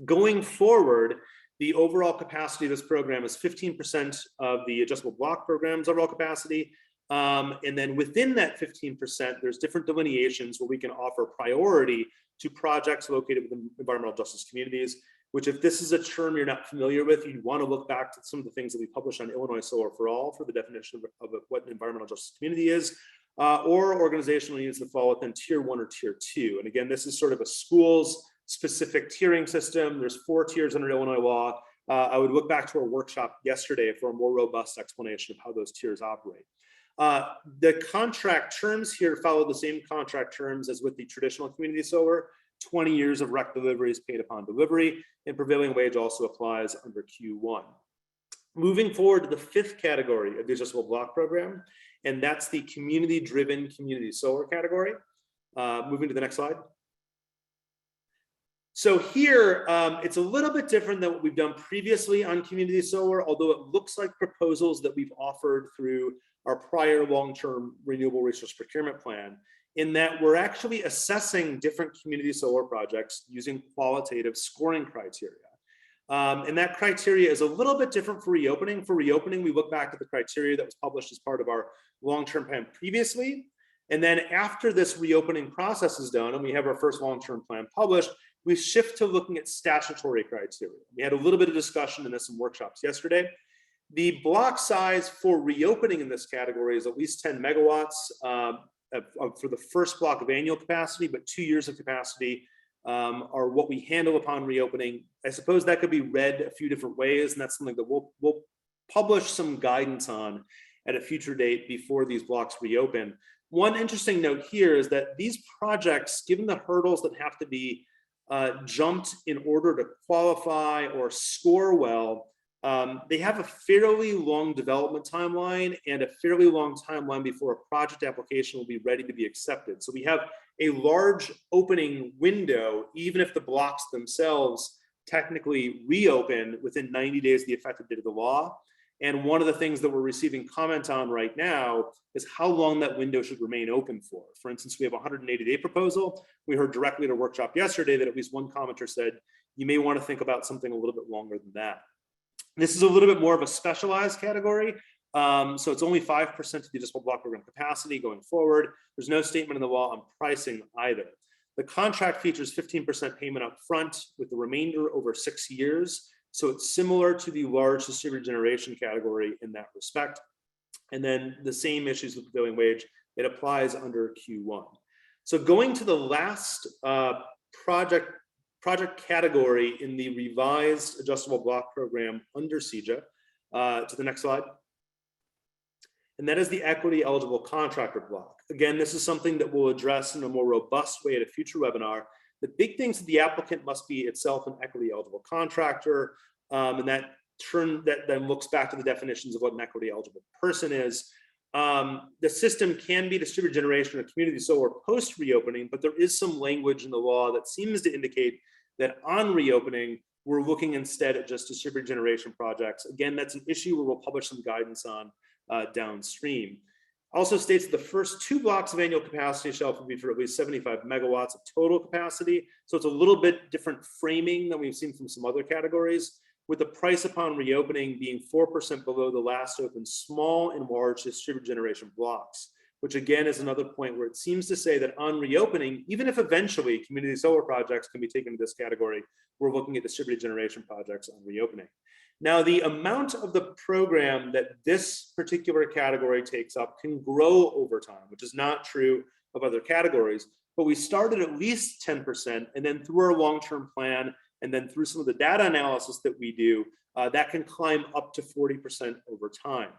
Going forward, the overall capacity of this program is 15% of the adjustable block program's overall capacity. And then within that 15%, there's different delineations where we can offer priority to projects located within environmental justice communities, which if this is a term you're not familiar with, you'd want to look back to some of the things that we published on Illinois Solar for All for the definition of what an environmental justice community is, or organizational units that fall within tier 1 or tier 2. And again, this is sort of a schools specific tiering system. There's 4 tiers under Illinois law. I would look back to our workshop yesterday for a more robust explanation of how those tiers operate. The contract terms here follow the same contract terms as with the traditional community solar. 20 years of REC deliveries paid upon delivery, and prevailing wage also applies under Q1. Moving forward to the 5th category of the adjustable block program, and that's the community-driven community solar category. Moving to the next slide. So here, it's a little bit different than what we've done previously on community solar, although it looks like proposals that we've offered through our prior long-term renewable resource procurement plan, in that we're actually assessing different community solar projects using qualitative scoring criteria. And that criteria is a little bit different for reopening. For reopening, we look back at the criteria that was published as part of our long-term plan previously. And then after this reopening process is done and we have our first long-term plan published, we shift to looking at statutory criteria. We had a little bit of discussion in this in workshops yesterday. The block size for reopening in this category is at least 10 megawatts for the first block of annual capacity, but 2 years of capacity are what we handle upon reopening. I suppose that could be read a few different ways, and that's something that we'll publish some guidance on at a future date before these blocks reopen. One interesting note here is that these projects, given the hurdles that have to be jumped in order to qualify or score well, they have a fairly long development timeline and a fairly long timeline before a project application will be ready to be accepted. So we have a large opening window, even if the blocks themselves technically reopen within 90 days of the effective date of the law. And one of the things that we're receiving comment on right now is how long that window should remain open for. For instance, we have a 180-day proposal. We heard directly at a workshop yesterday that at least one commenter said, you may want to think about something a little bit longer than that. This is a little bit more of a specialized category. So it's only 5% of the adjustable block program capacity going forward. There's no statement in the law on pricing either. The contract features 15% payment up front with the remainder over 6 years. So it's similar to the large distributed generation category in that respect. And then the same issues with prevailing wage, it applies under Q1. So going to the last project category in the revised adjustable block program under CEJA, to the next slide. And that is the equity eligible contractor block. Again, this is something that we'll address in a more robust way at a future webinar. The big things that the applicant must be itself an equity eligible contractor, and that then looks back to the definitions of what an equity eligible person is. The system can be distributed generation or community solar post reopening, but there is some language in the law that seems to indicate that on reopening, we're looking instead at just distributed generation projects. Again, that's an issue where we'll publish some guidance on downstream. Also states that the first 2 blocks of annual capacity shall be for at least 75 megawatts of total capacity. So it's a little bit different framing than we've seen from some other categories, with the price upon reopening being 4% below the last open small and large distributed generation blocks, which again is another point where it seems to say that on reopening, even if eventually community solar projects can be taken into this category, we're looking at distributed generation projects on reopening. Now, the amount of the program that this particular category takes up can grow over time, which is not true of other categories, but we started at least 10%, and then through our long-term plan, and then through some of the data analysis that we do, that can climb up to 40% over time.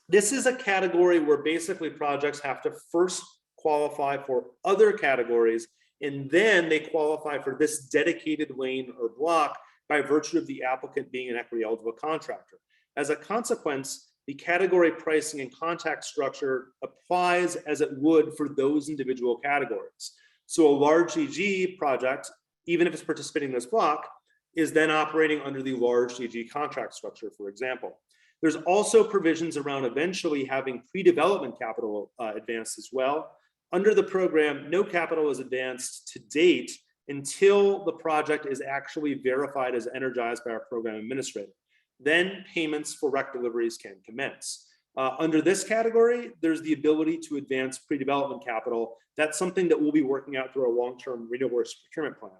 This is a category where basically projects have to first qualify for other categories, and then they qualify for this dedicated lane or block by virtue of the applicant being an equity eligible contractor. As a consequence, the category pricing and contract structure applies as it would for those individual categories. So a large CEJA project, even if it's participating in this block, is then operating under the large CEJA contract structure, for example. There's also provisions around eventually having pre-development capital advanced as well. Under the program, no capital is advanced to date until the project is actually verified as energized by our program administrator. Then payments for REC deliveries can commence. Under this category, there's the ability to advance pre-development capital. That's something that we'll be working out through our long-term renewable procurement plan.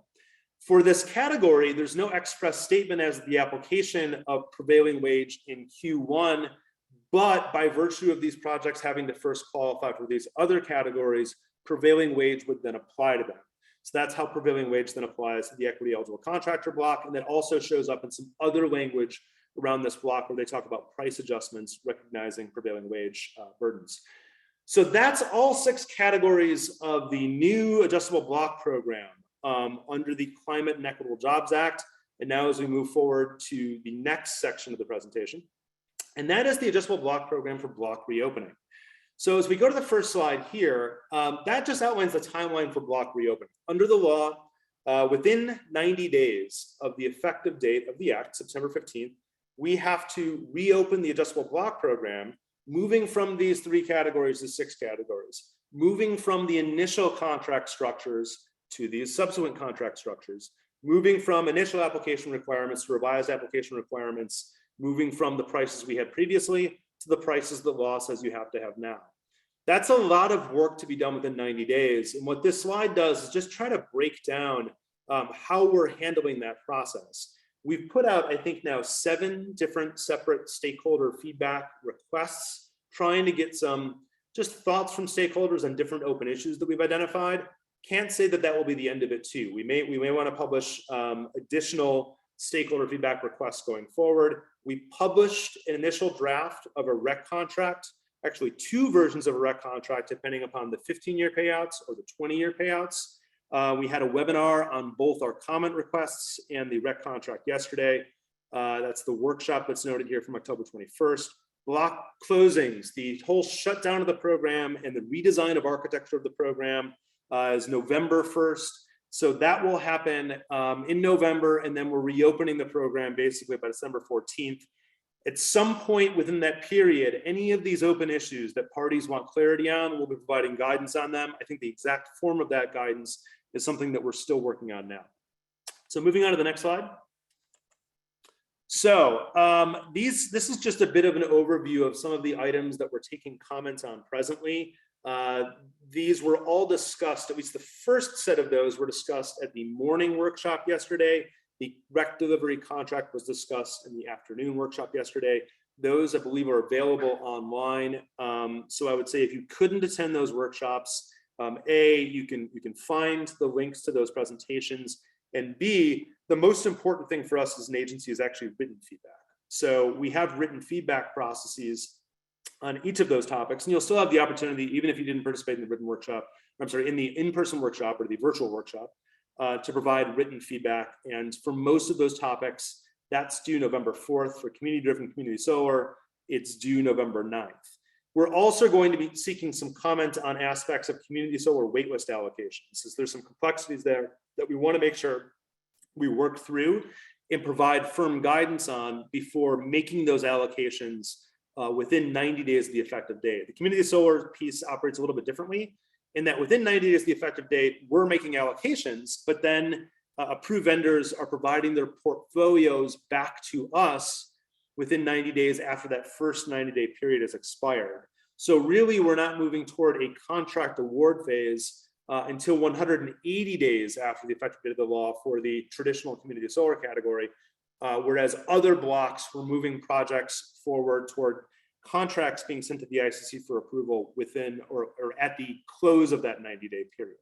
For this category, there's no express statement as the application of prevailing wage in Q1, but by virtue of these projects having to first qualify for these other categories, prevailing wage would then apply to them. So that's how prevailing wage then applies to the equity eligible contractor block, and that also shows up in some other language around this block where they talk about price adjustments, recognizing prevailing wage burdens. So that's all 6 categories of the new adjustable block program under the Climate and Equitable Jobs Act. And now as we move forward to the next section of the presentation, and that is the adjustable block program for block reopening. So as we go to the first slide here, that just outlines the timeline for block reopening. Under the law, within 90 days of the effective date of the act, September 15th, we have to reopen the adjustable block program, moving from these 3 categories to 6 categories, moving from the initial contract structures to these subsequent contract structures, moving from initial application requirements to revised application requirements, moving from the prices we had previously to the prices the law says you have to have now. That's a lot of work to be done within 90 days. And what this slide does is just try to break down how we're handling that process. We've put out, I think now, 7 different separate stakeholder feedback requests, trying to get some just thoughts from stakeholders on different open issues that we've identified. Can't say that that will be the end of it too. We may want to publish additional stakeholder feedback requests going forward. We published an initial draft of a REC contract, actually 2 versions of a REC contract, depending upon the 15-year payouts or the 20-year payouts. We had a webinar on both our comment requests and the REC contract yesterday. That's the workshop that's noted here from October 21st. Block closings, the whole shutdown of the program and the redesign of architecture of the program is November 1st. So that will happen in November, and then we're reopening the program basically by December 14th. At some point within that period, any of these open issues that parties want clarity on, we'll be providing guidance on them. I think the exact form of that guidance is something that we're still working on now. So moving on to the next slide. So this is just a bit of an overview of some of the items that we're taking comments on presently. These were all discussed, at least the first set of those were discussed at the morning workshop yesterday. The rec delivery contract was discussed in the afternoon workshop yesterday. Those, I believe, are available online. So I would say if you couldn't attend those workshops, A, you can find the links to those presentations, and B, the most important thing for us as an agency is actually written feedback. So we have written feedback processes on each of those topics, and you'll still have the opportunity, even if you didn't participate in the written workshop, I'm sorry, in the in-person workshop or the virtual workshop, to provide written feedback. And for most of those topics, that's due November 4th. For community-driven community solar, it's due November 9th. We're also going to be seeking some comment on aspects of community solar waitlist allocations, since there's some complexities there that we want to make sure we work through and provide firm guidance on before making those allocations within 90 days of the effective date. The community solar piece operates a little bit differently in that within 90 days of the effective date, we're making allocations, but then approved vendors are providing their portfolios back to us within 90 days after that first 90-day period has expired. So really, we're not moving toward a contract award phase until 180 days after the effective date of the law for the traditional community solar category, whereas other blocks, we're moving projects forward toward contracts being sent to the ICC for approval within or at the close of that 90-day period.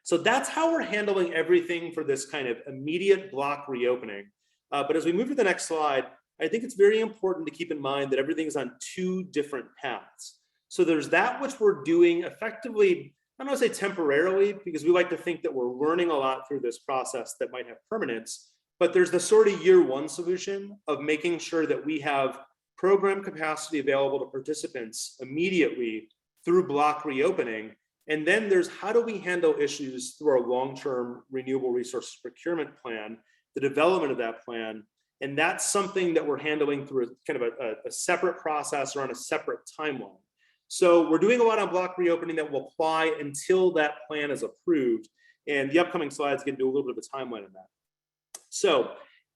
So that's how we're handling everything for this kind of immediate block reopening. But as we move to the next slide, I think it's very important to keep in mind that everything is on two different paths. So there's that which we're doing effectively, I'm not gonna say temporarily, because we like to think that we're learning a lot through this process that might have permanence, but there's the sort of year one solution of making sure that we have program capacity available to participants immediately through block reopening. And then there's how do we handle issues through our long-term renewable resources procurement plan, the development of that plan. And that's something that we're handling through kind of a separate process or on a separate timeline. So we're doing a lot on block reopening that will apply until that plan is approved. And the upcoming slides get into a little bit of a timeline on that. So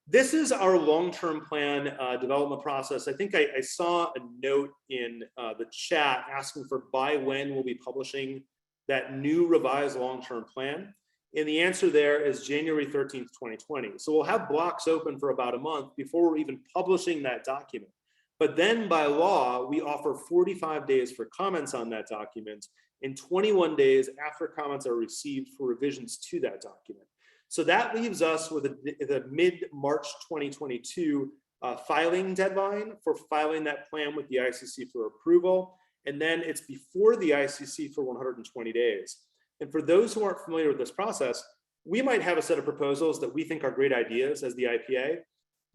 this is our long-term plan development process. I think I saw a note in the chat asking for by when we'll be publishing that new revised long-term plan. And the answer there is January 13th, 2020. So we'll have blocks open for about a month before we're even publishing that document. But then by law, we offer 45 days for comments on that document and 21 days after comments are received for revisions to that document. So that leaves us with a mid-March 2022 filing deadline for filing that plan with the ICC for approval. And then it's before the ICC for 120 days. And for those who aren't familiar with this process, we might have a set of proposals that we think are great ideas as the IPA.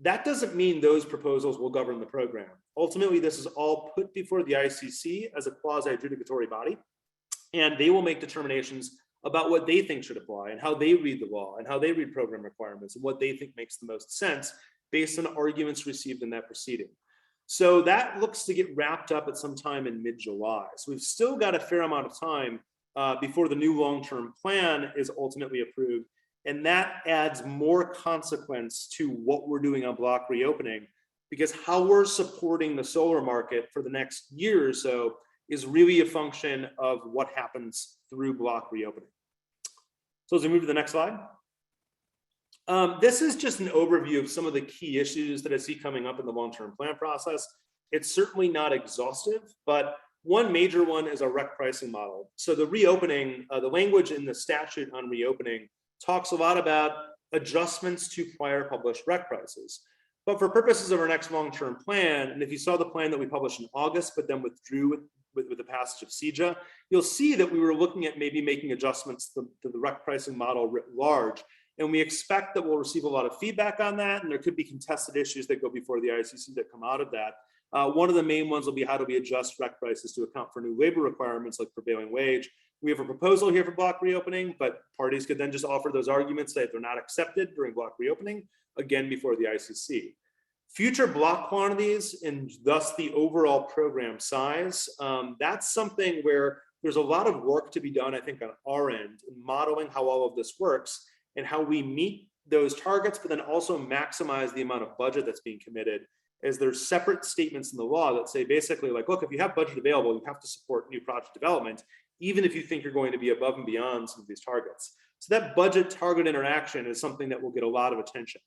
That doesn't mean those proposals will govern the program. Ultimately, this is all put before the ICC as a quasi-adjudicatory body, and they will make determinations about what they think should apply and how they read the law and how they read program requirements and what they think makes the most sense based on arguments received in that proceeding. So that looks to get wrapped up at some time in mid-July. So we've still got a fair amount of time before the new long-term plan is ultimately approved. And that adds more consequence to what we're doing on block reopening, because how we're supporting the solar market for the next year or so is really a function of what happens through block reopening. So as we move to the next slide. This is just an overview of some of the key issues that I see coming up in the long-term plan process. It's certainly not exhaustive, but one major one is a rec pricing model. So the reopening, the language in the statute on reopening talks a lot about adjustments to prior published rec prices. But for purposes of our next long-term plan, and if you saw the plan that we published in August, but then withdrew with the passage of CEJA, you'll see that we were looking at maybe making adjustments to the rec pricing model writ large. And we expect that we'll receive a lot of feedback on that, and there could be contested issues that go before the ICC that come out of that. One of the main ones will be how do we adjust rec prices to account for new labor requirements like prevailing wage. We have a proposal here for block reopening, but parties could then just offer those arguments that they're not accepted during block reopening, again before the ICC. Future block quantities and thus the overall program size, that's something where there's a lot of work to be done, I think, on our end in modeling how all of this works and how we meet those targets, but then also maximize the amount of budget that's being committed, as there's separate statements in the law that say basically like, look, if you have budget available, you have to support new project development, even if you think you're going to be above and beyond some of these targets. So that budget target interaction is something that will get a lot of attention.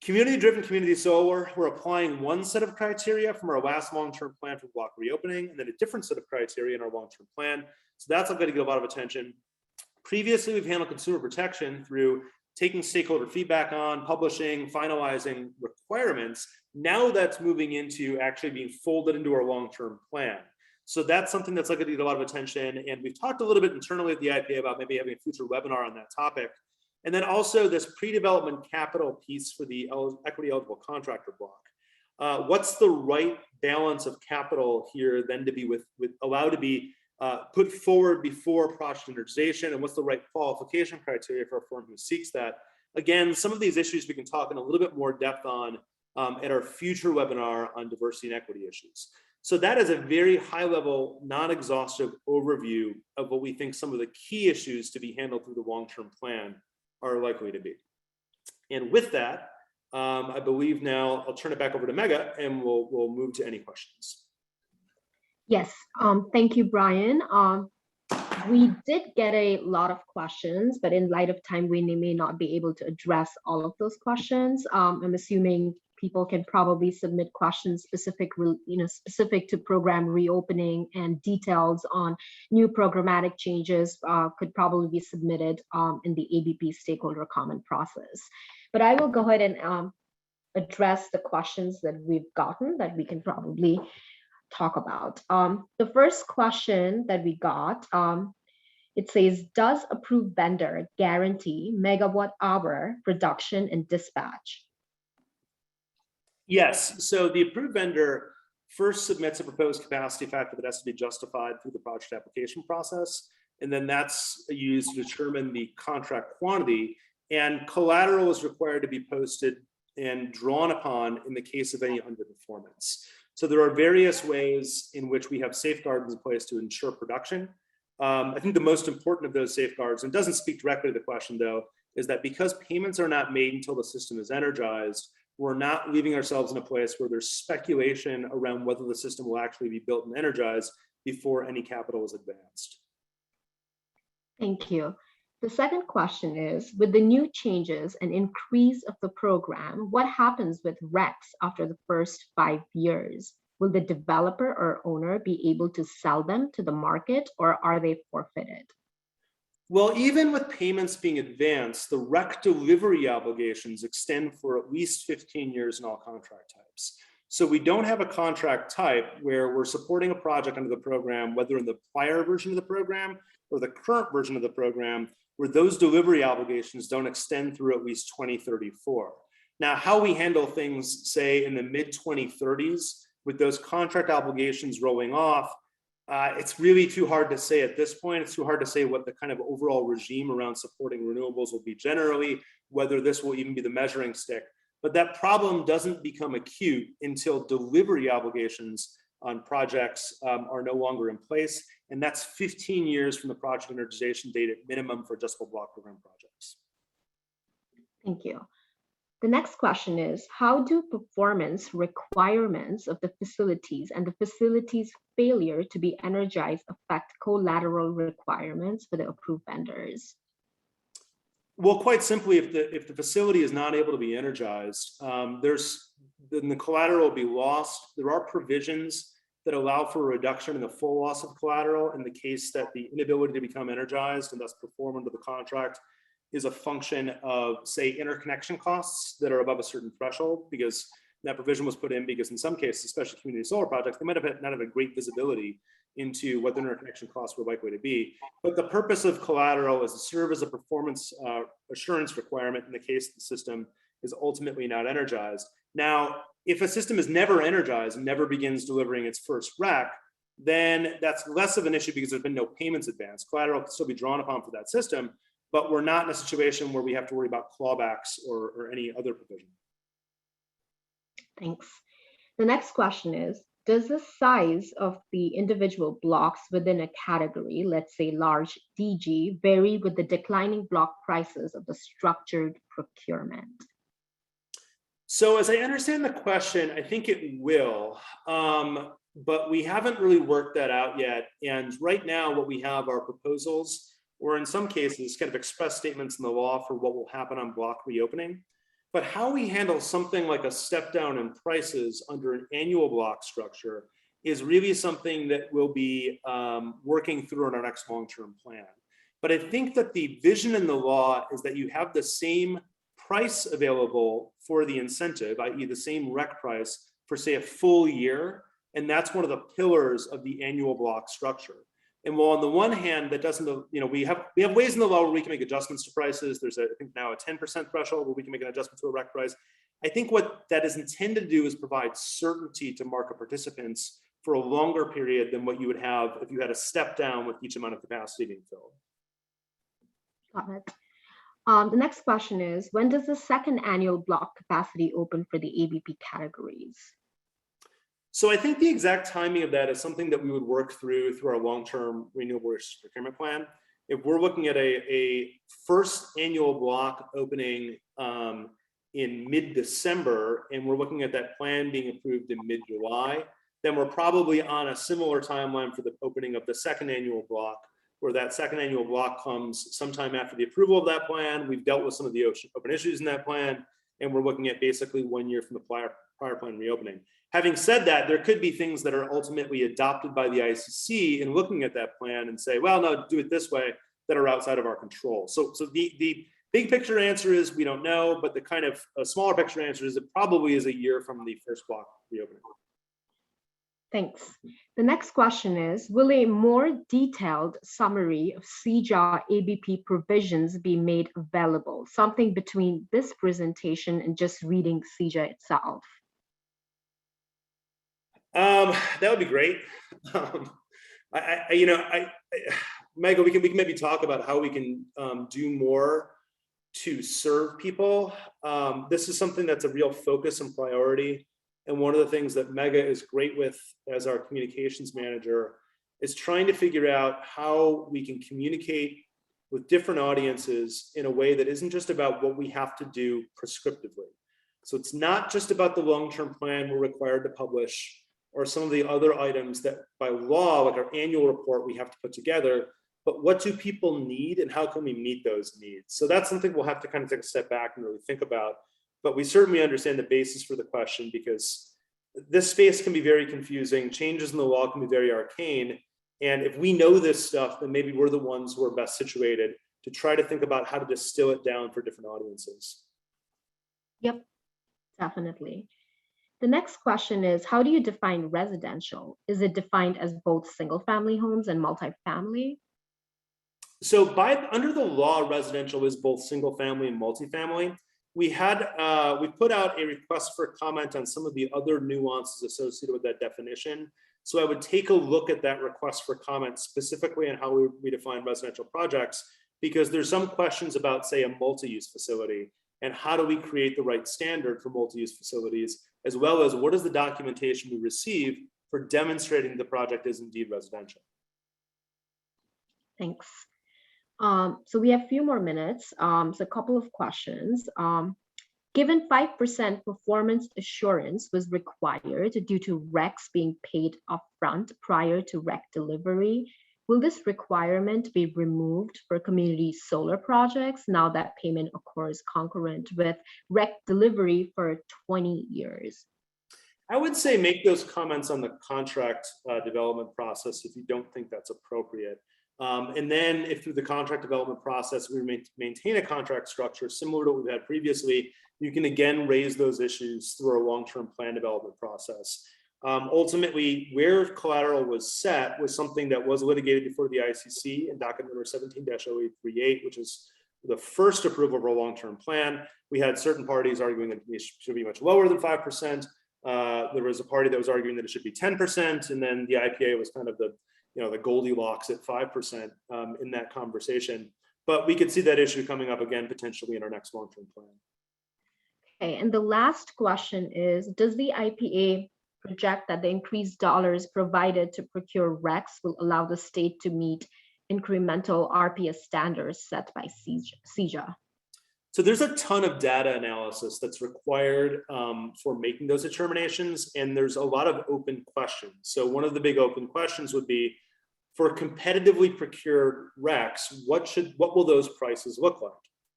Community-driven community solar, we're applying one set of criteria from our last long-term plan for block reopening, and then a different set of criteria in our long-term plan. So that's going to get a lot of attention. Previously, we've handled consumer protection through taking stakeholder feedback on, publishing, finalizing requirements. Now that's moving into actually being folded into our long-term plan. So that's something that's going to get a lot of attention. And we've talked a little bit internally at the IPA about maybe having a future webinar on that topic. And then also this pre-development capital piece for the equity eligible contractor block. What's the right balance of capital here then to be allowed to be put forward before project energization, and what's the right qualification criteria for a firm who seeks that? Again, some of these issues we can talk in a little bit more depth on at our future webinar on diversity and equity issues. So that is a very high level, non-exhaustive overview of what we think some of the key issues to be handled through the long-term plan are likely to be. And with that, I believe now I'll turn it back over to Mega and we'll move to any questions. Yes, thank you, Brian. We did get a lot of questions, but in light of time, we may not be able to address all of those questions. I'm assuming people can probably submit questions specific to program reopening, and details on new programmatic changes could probably be submitted in the ABP stakeholder comment process. But I will go ahead and address the questions that we've gotten that we can probably talk about. The first question that we got, it says, does approved vendor guarantee megawatt hour production and dispatch? Yes, so the approved vendor first submits a proposed capacity factor that has to be justified through the project application process. And then that's used to determine the contract quantity, and collateral is required to be posted and drawn upon in the case of any underperformance. So there are various ways in which we have safeguards in place to ensure production. I think the most important of those safeguards, and doesn't speak directly to the question though, is that because payments are not made until the system is energized, we're not leaving ourselves in a place where there's speculation around whether the system will actually be built and energized before any capital is advanced. Thank you. The second question is, with the new changes and increase of the program, what happens with RECs after the first 5 years? Will the developer or owner be able to sell them to the market, or are they forfeited? Well, even with payments being advanced, the REC delivery obligations extend for at least 15 years in all contract types. So we don't have a contract type where we're supporting a project under the program, whether in the prior version of the program or the current version of the program, where those delivery obligations don't extend through at least 2034. Now, how we handle things, say in the mid-2030s, with those contract obligations rolling off, it's really too hard to say at this point. It's too hard to say what the kind of overall regime around supporting renewables will be generally, whether this will even be the measuring stick. But that problem doesn't become acute until delivery obligations on projects are no longer in place. And that's 15 years from the project energization date at minimum for adjustable block program projects. Thank you. The next question is, how do performance requirements of the facilities and the facilities' failure to be energized affect collateral requirements for the approved vendors? Well, quite simply, if the facility is not able to be energized, then the collateral will be lost. There are provisions that allow for a reduction in the full loss of collateral in the case that the inability to become energized and thus perform under the contract is a function of, say, interconnection costs that are above a certain threshold, because that provision was put in because in some cases, especially community solar projects, they might have not have a great visibility into what the interconnection costs were likely to be. But the purpose of collateral is to serve as a performance assurance requirement in the case the system is ultimately not energized. Now, If a system is never energized and never begins delivering its first rec, then that's less of an issue because there's been no payments advanced. Collateral can still be drawn upon for that system, but we're not in a situation where we have to worry about clawbacks or any other provision. Thanks. The next question is, does the size of the individual blocks within a category, let's say large DG, vary with the declining block prices of the structured procurement? So as I understand the question, I think it will, but we haven't really worked that out yet. And right now what we have are proposals, or in some cases kind of express statements in the law for what will happen on block reopening. But how we handle something like a step down in prices under an annual block structure is really something that we'll be working through in our next long-term plan. But I think that the vision in the law is that you have the same price available for the incentive, i.e. the same rec price for say a full year. And that's one of the pillars of the annual block structure. And while on the one hand, that doesn't, we have ways in the law where we can make adjustments to prices. There's I think now a 10% threshold where we can make an adjustment to a rec price. I think what that is intended to do is provide certainty to market participants for a longer period than what you would have if you had a step down with each amount of capacity being filled. Got it. The next question is, when does the second annual block capacity open for the ABP categories? So I think the exact timing of that is something that we would work through our long-term renewable resource procurement plan. If we're looking at a first annual block opening in mid-December, and we're looking at that plan being approved in mid-July, then we're probably on a similar timeline for the opening of the second annual block, where that second annual block comes sometime after the approval of that plan. We've dealt with some of the open issues in that plan, and we're looking at basically 1 year from the prior plan reopening. Having said that, there could be things that are ultimately adopted by the ICC in looking at that plan and say, well, no, do it this way, that are outside of our control. So the big picture answer is we don't know, but the kind of a smaller picture answer is it probably is a year from the first block reopening. Thanks. The next question is, will a more detailed summary of CEJA ABP provisions be made available? Something between this presentation and just reading CEJA itself. That would be great. Michael, we can maybe talk about how we can do more to serve people. This is something that's a real focus and priority. And one of the things that Mega is great with as our communications manager is trying to figure out how we can communicate with different audiences in a way that isn't just about what we have to do prescriptively. So it's not just about the long-term plan we're required to publish or some of the other items that by law, like our annual report, we have to put together, but what do people need and how can we meet those needs? So that's something we'll have to kind of take a step back and really think about. But we certainly understand the basis for the question because this space can be very confusing. Changes in the law can be very arcane. And if we know this stuff, then maybe we're the ones who are best situated to try to think about how to distill it down for different audiences. Yep, definitely. The next question is, how do you define residential? Is it defined as both single-family homes and multifamily? So under the law, residential is both single-family and multifamily. We put out a request for comment on some of the other nuances associated with that definition. So I would take a look at that request for comment specifically on how we define residential projects, because there's some questions about, say, a multi-use facility and how do we create the right standard for multi-use facilities, as well as what is the documentation we receive for demonstrating the project is indeed residential. Thanks. So we have a few more minutes. So a couple of questions. Given 5% performance assurance was required due to RECs being paid upfront prior to REC delivery, will this requirement be removed for community solar projects now that payment occurs concurrent with REC delivery for 20 years? I would say make those comments on the contract development process if you don't think that's appropriate. And then if through the contract development process, we maintain a contract structure similar to what we've had previously, you can again raise those issues through our long-term plan development process. Ultimately, where collateral was set was something that was litigated before the ICC in docket number 17-0838, which is the first approval of our long-term plan. We had certain parties arguing that it should be much lower than 5%. There was a party that was arguing that it should be 10%, and then the IPA was kind of the Goldilocks at 5% in that conversation. But we could see that issue coming up again potentially in our next long-term plan. Okay, and the last question is, does the IPA project that the increased dollars provided to procure RECs will allow the state to meet incremental RPS standards set by CEJA? So there's a ton of data analysis that's required for making those determinations, and there's a lot of open questions. So one of the big open questions would be, for competitively procured RECs, what will those prices look like?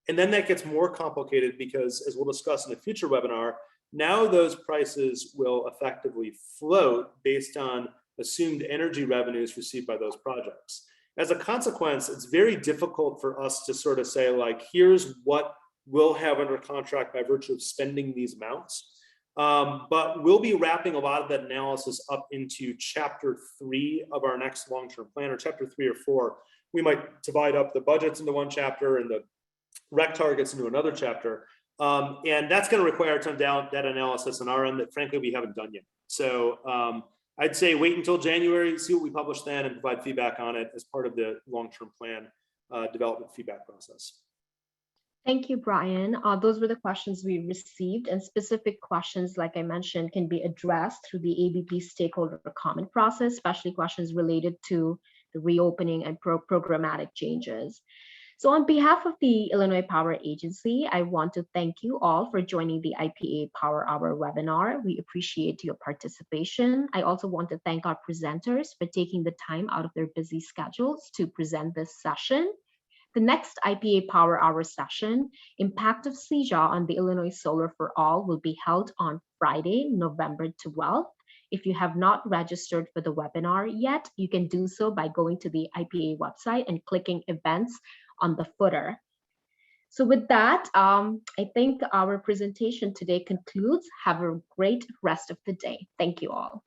And then that gets more complicated because, as we'll discuss in a future webinar, now those prices will effectively float based on assumed energy revenues received by those projects. As a consequence, it's very difficult for us to sort of say, like, here's what we'll have under contract by virtue of spending these amounts. But we'll be wrapping a lot of that analysis up into chapter 3 of our next long-term plan, or chapter 3 or 4. We might divide up the budgets into one chapter and the REC targets into another chapter. And that's going to require a ton of data analysis on our end that frankly we haven't done yet. So I'd say wait until January, see what we publish then, and provide feedback on it as part of the long-term plan development feedback process. Thank you, Brian. Those were the questions we received, and specific questions, like I mentioned, can be addressed through the ABP stakeholder comment process, especially questions related to the reopening and programmatic changes. So on behalf of the Illinois Power Agency, I want to thank you all for joining the IPA Power Hour webinar. We appreciate your participation. I also want to thank our presenters for taking the time out of their busy schedules to present this session. The next IPA Power Hour session, Impact of CEJA on the Illinois Solar for All, will be held on Friday, November 12th. If you have not registered for the webinar yet, you can do so by going to the IPA website and clicking events on the footer. So with that, I think our presentation today concludes. Have a great rest of the day. Thank you all.